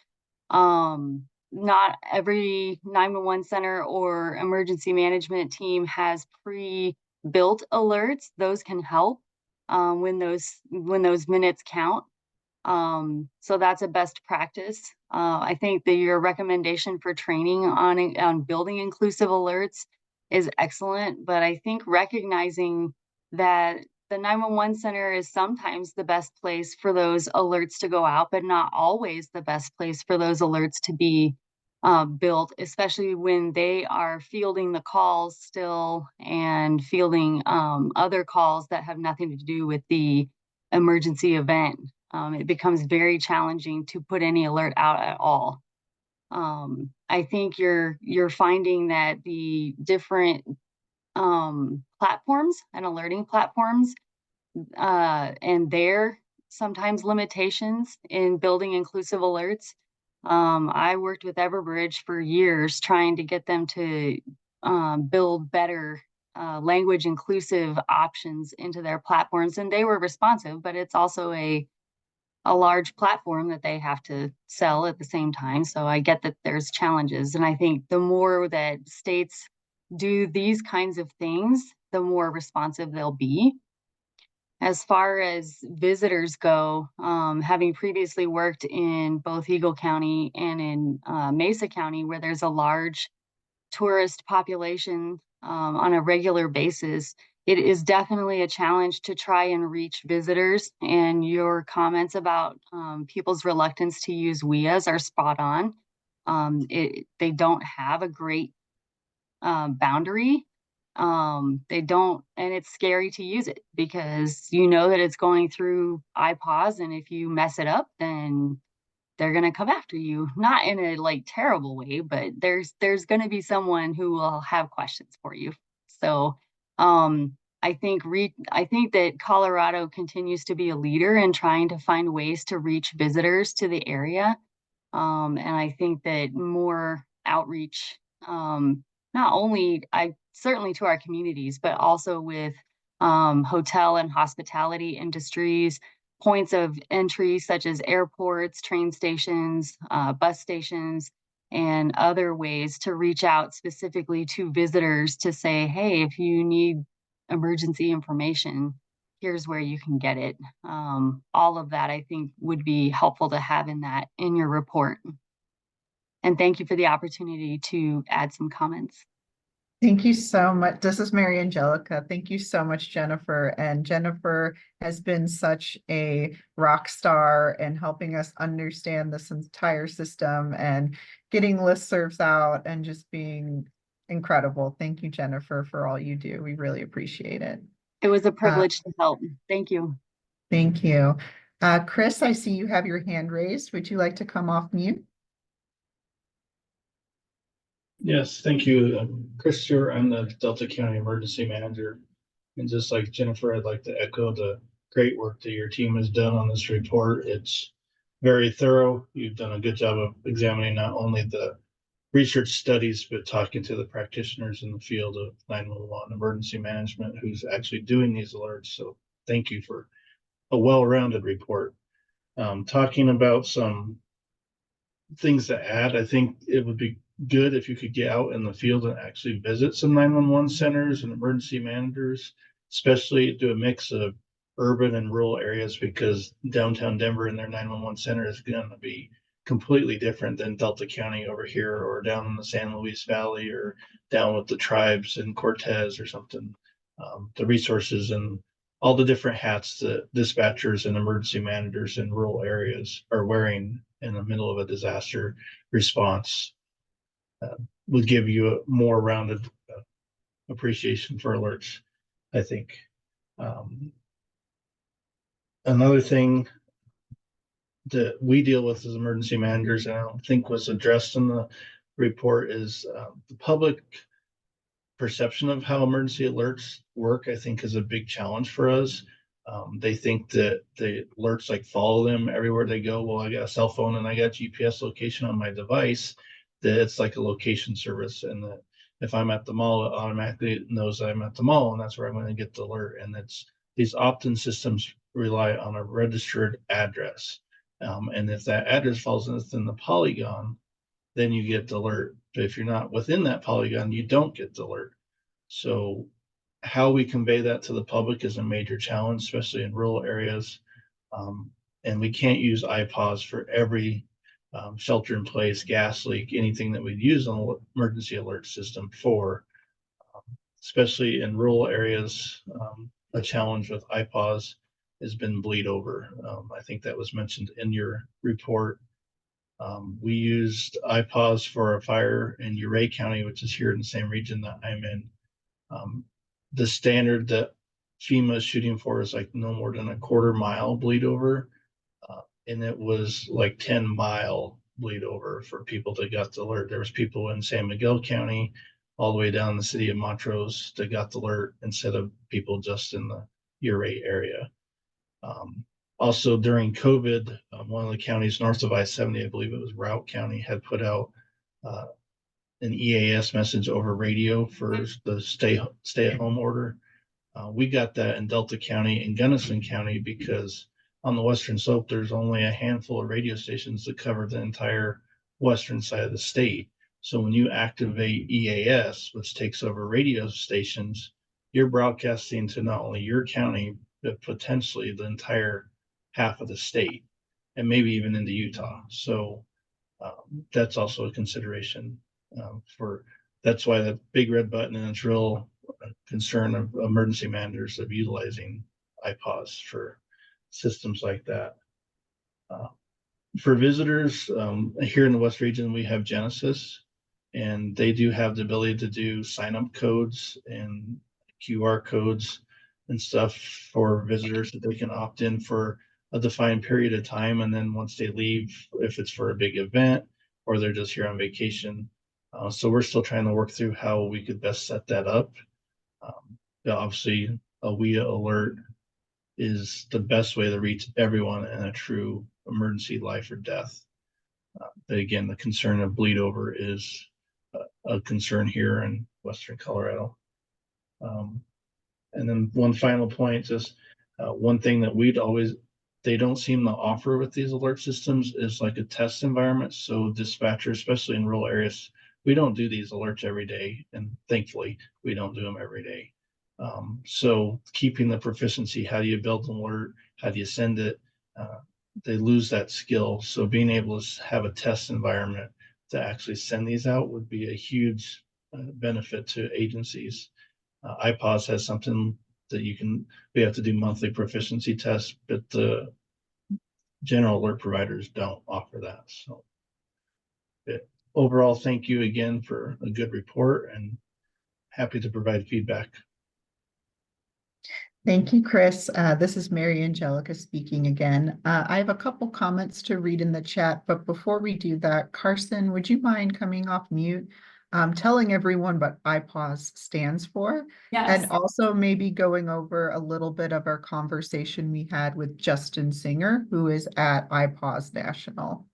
Not every 911 center or emergency management team has pre-built alerts. Those can help when those minutes count. So that's a best practice. I think that your recommendation for training on building inclusive alerts is excellent, but I think recognizing that the 911 center is sometimes the best place for those alerts to go out, but not always the best place for those alerts to be built, especially when they are fielding the calls still and fielding other calls that have nothing to do with the emergency event. It becomes very challenging to put any alert out at all. I think you're finding that the different platforms and alerting platforms and their sometimes limitations in building inclusive alerts. I worked with Everbridge for years trying to get them to build better language inclusive options into their platforms, and they were responsive, but it's also a large platform that they have to sell at the same time. So I get that there's challenges. And I think the more that states do these kinds of things, the more responsive they'll be. As far as visitors go, having previously worked in both Eagle County and in Mesa County, where there's a large tourist population on a regular basis, it is definitely a challenge to try and reach visitors. And your comments about people's reluctance to use WIAs are spot on. They don't have a great boundary. They don't, and it's scary to use it because you know that it's going through IPAWS, and if you mess it up, then they're going to come after you, not in a like terrible way, but there's going to be someone who will have questions for you. So I think that Colorado continues to be a leader in trying to find ways to reach visitors to the area. And I think that more outreach, not only certainly to our communities, but also with hotel and hospitality industries, points of entry such as airports, train stations, bus stations, and other ways to reach out specifically to visitors to say, hey, if you need emergency information, here's where you can get it. All of that I think would be helpful to have in your report. And thank you for the opportunity to add some comments. Thank you so much. This is Mary Angelica. Thank you so much, Jennifer. And Jennifer has been such a rock star in helping us understand this entire system and getting listservs out and just being incredible. Thank you, Jennifer, for all you do. We really appreciate it. It was a privilege to help. Thank you. Thank you. Chris, I see you have your hand raised. Would you like to come off mute? Yes, thank you. Chris Stewart, I'm the Delta County Emergency Manager. And just like Jennifer, I'd like to echo the great work that your team has done on this report. It's very thorough. You've done a good job of examining not only the research studies, but talking to the practitioners in the field of 911 emergency management who's actually doing these alerts. So thank you for a well-rounded report. Talking about some things to add, I think it would be good if you could get out in the field and actually visit some 911 centers and emergency managers, especially do a mix of urban and rural areas, because downtown Denver and their 911 center is going to be completely different than Delta County over here, or down in the San Luis Valley, or down with the tribes in Cortez or something. The resources and all the different hats that dispatchers and emergency managers in rural areas are wearing in the middle of a disaster response would give you a more rounded appreciation for alerts, I think. Another thing that we deal with as emergency managers, and I don't think was addressed in the report, is the public perception of how emergency alerts work, I think is a big challenge for us. They think that the alerts like follow them everywhere they go. Well, I got a cell phone and I got GPS location on my device, that it's like a location service, and that if I'm at the mall, it automatically knows I'm at the mall, and that's where I'm going to get the alert. And it's these opt-in systems rely on a registered address. And if that address falls within the polygon, then you get the alert. But if you're not within that polygon, you don't get the alert. So how we convey that to the public is a major challenge, especially in rural areas. And we can't use iPause for every shelter in place, gas leak, anything that we'd use an emergency alert system for, especially in rural areas. A challenge with iPause has been bleed over. I think that was mentioned in your report. We used iPause for a fire in Uray County, which is here in the same region that I'm in. The standard that FEMA is shooting for is like no more than a 1/4 mile bleed over. And it was like 10-mile bleed over for people that got the alert. There was people in San Miguel County all the way down the city of Montrose that got the alert instead of people just in the Uray area. Also during COVID, one of the counties north of I-70, I believe it was Routt County, had put out an EAS message over radio for the stay-at-home order. We got that in Delta County and Gunnison County because on the western slope, there's only a handful of radio stations that cover the entire western side of the state. So when you activate EAS, which takes over radio stations, you're broadcasting to not only your county, but potentially the entire half of the state, and maybe even into Utah. So that's also a consideration that's why the big red button, and it's real concern of emergency managers of utilizing iPause for systems like that. For visitors, here in the West region, we have Genesis, and they do have the ability to do sign-up codes and QR codes and stuff for visitors that they can opt in for a defined period of time. And then once they leave, if it's for a big event or they're just here on vacation. So we're still trying to work through how we could best set that up. Obviously, a WIA alert is the best way to reach everyone in a true emergency, life or death. But again, the concern of bleed over is a concern here in Western Colorado. And then one final point, just one thing that they don't seem to offer with these alert systems is like a test environment. So dispatchers, especially in rural areas, we don't do these alerts every day. And thankfully, we don't do them every day. So keeping the proficiency, how do you build an alert? How do you send it? They lose that skill. So being able to have a test environment to actually send these out would be a huge benefit to agencies. iPause has something that we have to do monthly proficiency tests, but the general alert providers don't offer that. So overall, thank you again for a good report, and happy to provide feedback. Thank you, Chris. This is Mary Angelica speaking again. I have a couple comments to read in the chat, but before we do that, Carson, would you mind coming off mute, telling everyone what iPause stands for? Yes. And also maybe going over a little bit of our conversation we had with Justin Singer, who is at iPause National.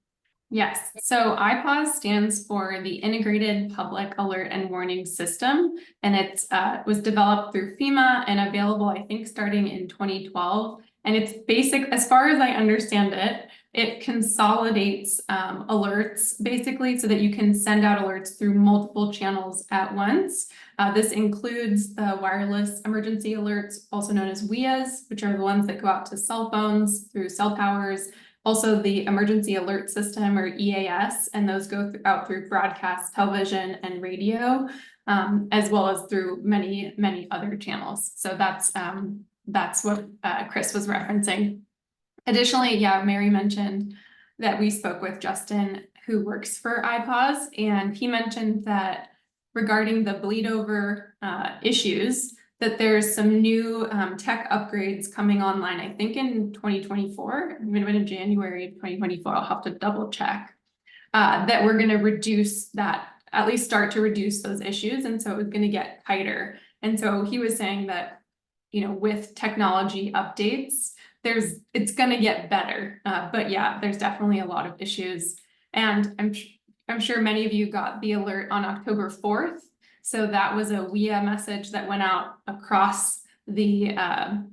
Yes, so iPause stands for the Integrated Public Alert and Warning System, and it was developed through FEMA and available, I think, starting in 2012. And it's basic, as far as I understand it, it consolidates alerts basically so that you can send out alerts through multiple channels at once. This includes the wireless emergency alerts, also known as WIAs, which are the ones that go out to cell phones through cell towers. Also the emergency alert system, or EAS, and those go out through broadcast television and radio, as well as through many, many other channels. So that's what Chris was referencing. Additionally, yeah, Mary mentioned that we spoke with Justin, who works for iPause, and he mentioned that regarding the bleed over issues, that there's some new tech upgrades coming online, I think in 2024, even in January 2024, I'll have to double check, that we're going to reduce that, at least start to reduce those issues. And so it's going to get tighter. And so he was saying that with technology updates, it's gonna get better. But yeah, there's definitely a lot of issues. And I'm sure many of you got the alert on October 4th. So that was a WIA message that went out across the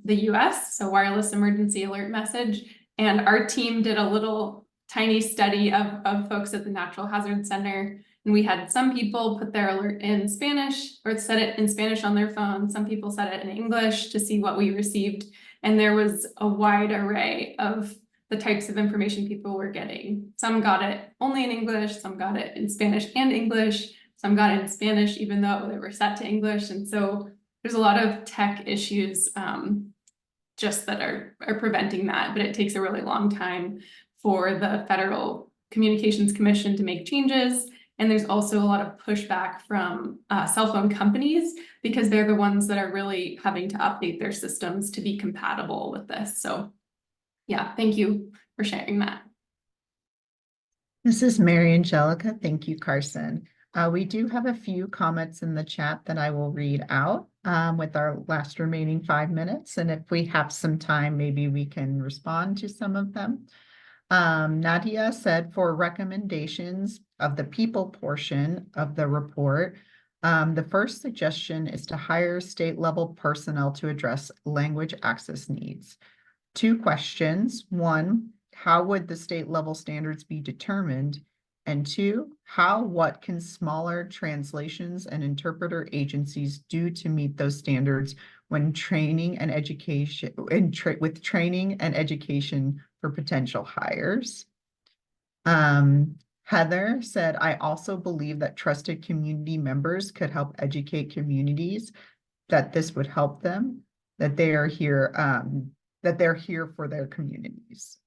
US, so wireless emergency alert message. And our team did a little tiny study of folks at the Natural Hazard Center. And we had some people put their alert in Spanish or set it in Spanish on their phone. Some people set it in English to see what we received. And there was a wide array of the types of information people were getting. Some got it only in English, some got it in Spanish and English, some got it in Spanish, even though they were set to English. And so there's a lot of tech issues just that are preventing that, but it takes a really long time for the Federal Communications Commission to make changes. And there's also a lot of pushback from cell phone companies because they're the ones that are really having to update their systems to be compatible with this. So yeah, thank you for sharing that. This is Mary Angelica. Thank you, Carson. We do have a few comments in the chat that I will read out with our last remaining 5 minutes. And if we have some time, maybe we can respond to some of them. Nadia said for recommendations of the people portion of the report, the first suggestion is to hire state level personnel to address language access needs. 2 questions. 1, how would the state level standards be determined? And 2, what can smaller translations and interpreter agencies do to meet those standards when training and education with training and education for potential hires? Heather said, I also believe that trusted community members could help educate communities, that this would help them, that they are here, for their communities.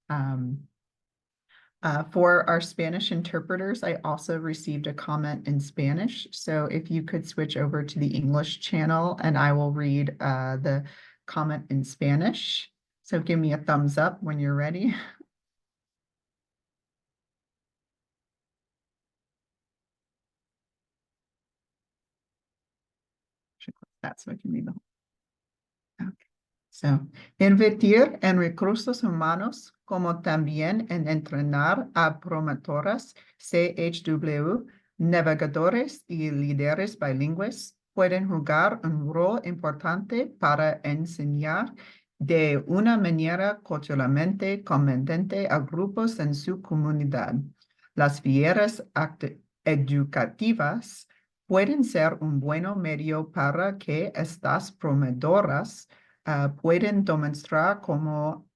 For our Spanish interpreters, I also received a comment in Spanish. So if you could switch over to the English channel and I will read the comment in Spanish. So give me a thumbs up when you're ready. That's what you need. Okay. So, invertir en recursos humanos, como también en entrenar a promotoras, CHW, navegadores y líderes bilingües pueden jugar un rol importante para enseñar de una manera culturalmente conveniente a grupos en su comunidad. Las fieras educativas pueden ser un buen medio para que estas promotoras pueden demostrar cómo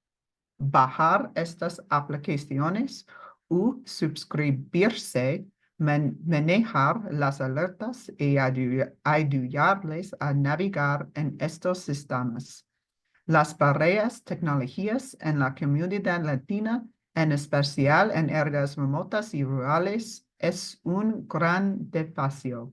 bajar estas aplicaciones o suscribirse, manejar las alertas y ayudarles a navegar en estos sistemas. Las varias tecnologías en la comunidad latina, en especial en áreas remotas y rurales, es un gran desafío.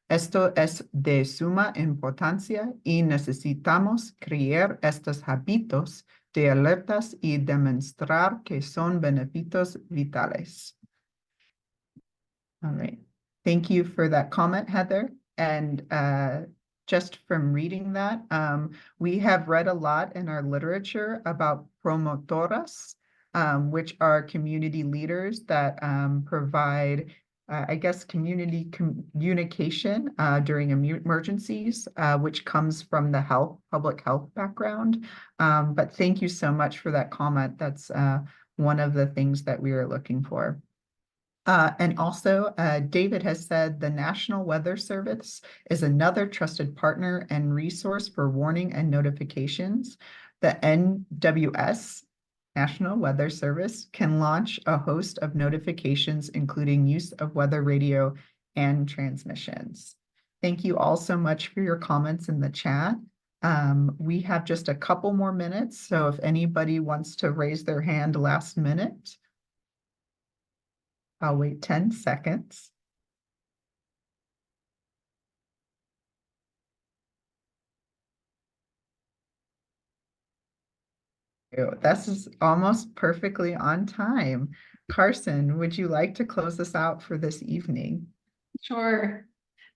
Esto es de suma importancia y necesitamos crear estos hábitos de alertas y demostrar que son beneficios vitales. All right. Thank you for that comment, Heather. And just from reading that, we have read a lot in our literature about promotoras, which are community leaders that provide I guess, community communication during emergencies, which comes from the public health background. But thank you so much for that comment. That's one of the things that we are looking for. And also, David has said the National Weather Service is another trusted partner and resource for warning and notifications. The NWS, National Weather Service, can launch a host of notifications, including use of weather radio and transmissions. Thank you all so much for your comments in the chat. We have just a couple more minutes, so if anybody wants to raise their hand last minute, I'll wait 10 seconds. This is almost perfectly on time. Carson, would you like to close us out for this evening? Sure.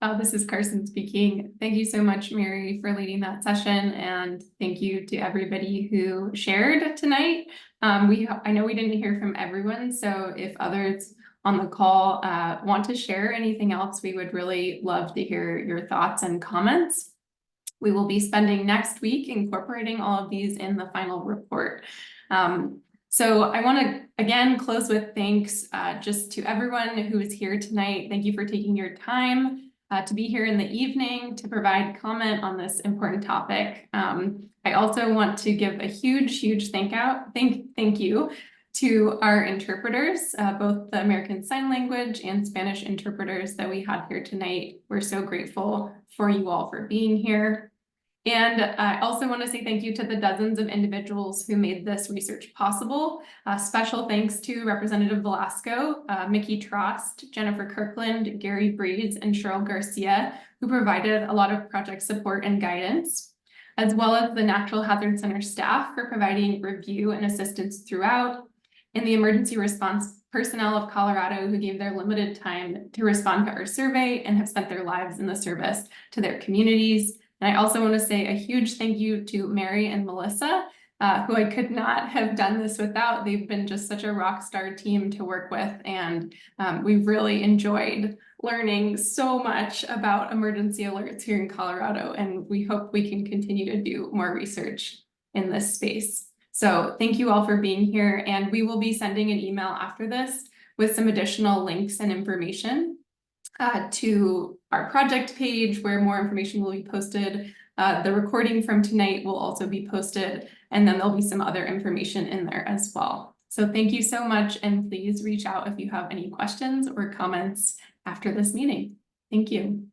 This is Carson speaking. Thank you so much, Mary, for leading that session, and thank you to everybody who shared tonight. I know we didn't hear from everyone, so if others on the call want to share anything else, we would really love to hear your thoughts and comments. We will be spending next week incorporating all of these in the final report. So I want to again close with thanks just to everyone who is here tonight. Thank you for taking your time to be here in the evening to provide comment on this important topic. I also want to give a huge thank you to our interpreters, both the American Sign Language and Spanish interpreters that we had here tonight. We're so grateful for you all for being here. And I also want to say thank you to the dozens of individuals who made this research possible. Special thanks to Representative Velasco, Mickey Trost, Jennifer Kirkland, Gary Breeze, and Cheryl Garcia, who provided a lot of project support and guidance, as well as the Natural Hazard Center staff for providing review and assistance throughout, and the emergency response personnel of Colorado who gave their limited time to respond to our survey and have spent their lives in the service to their communities. And I also want to say a huge thank you to Mary and Melissa, who I could not have done this without. They've been just such a rock star team to work with, and we've really enjoyed learning so much about emergency alerts here in Colorado, and we hope we can continue to do more research in this space. So thank you all for being here, and we will be sending an email after this with some additional links and information to our project page where more information will be posted. The recording from tonight will also be posted, and then there'll be some other information in there as well. So thank you so much, and please reach out if you have any questions or comments after this meeting. Thank you.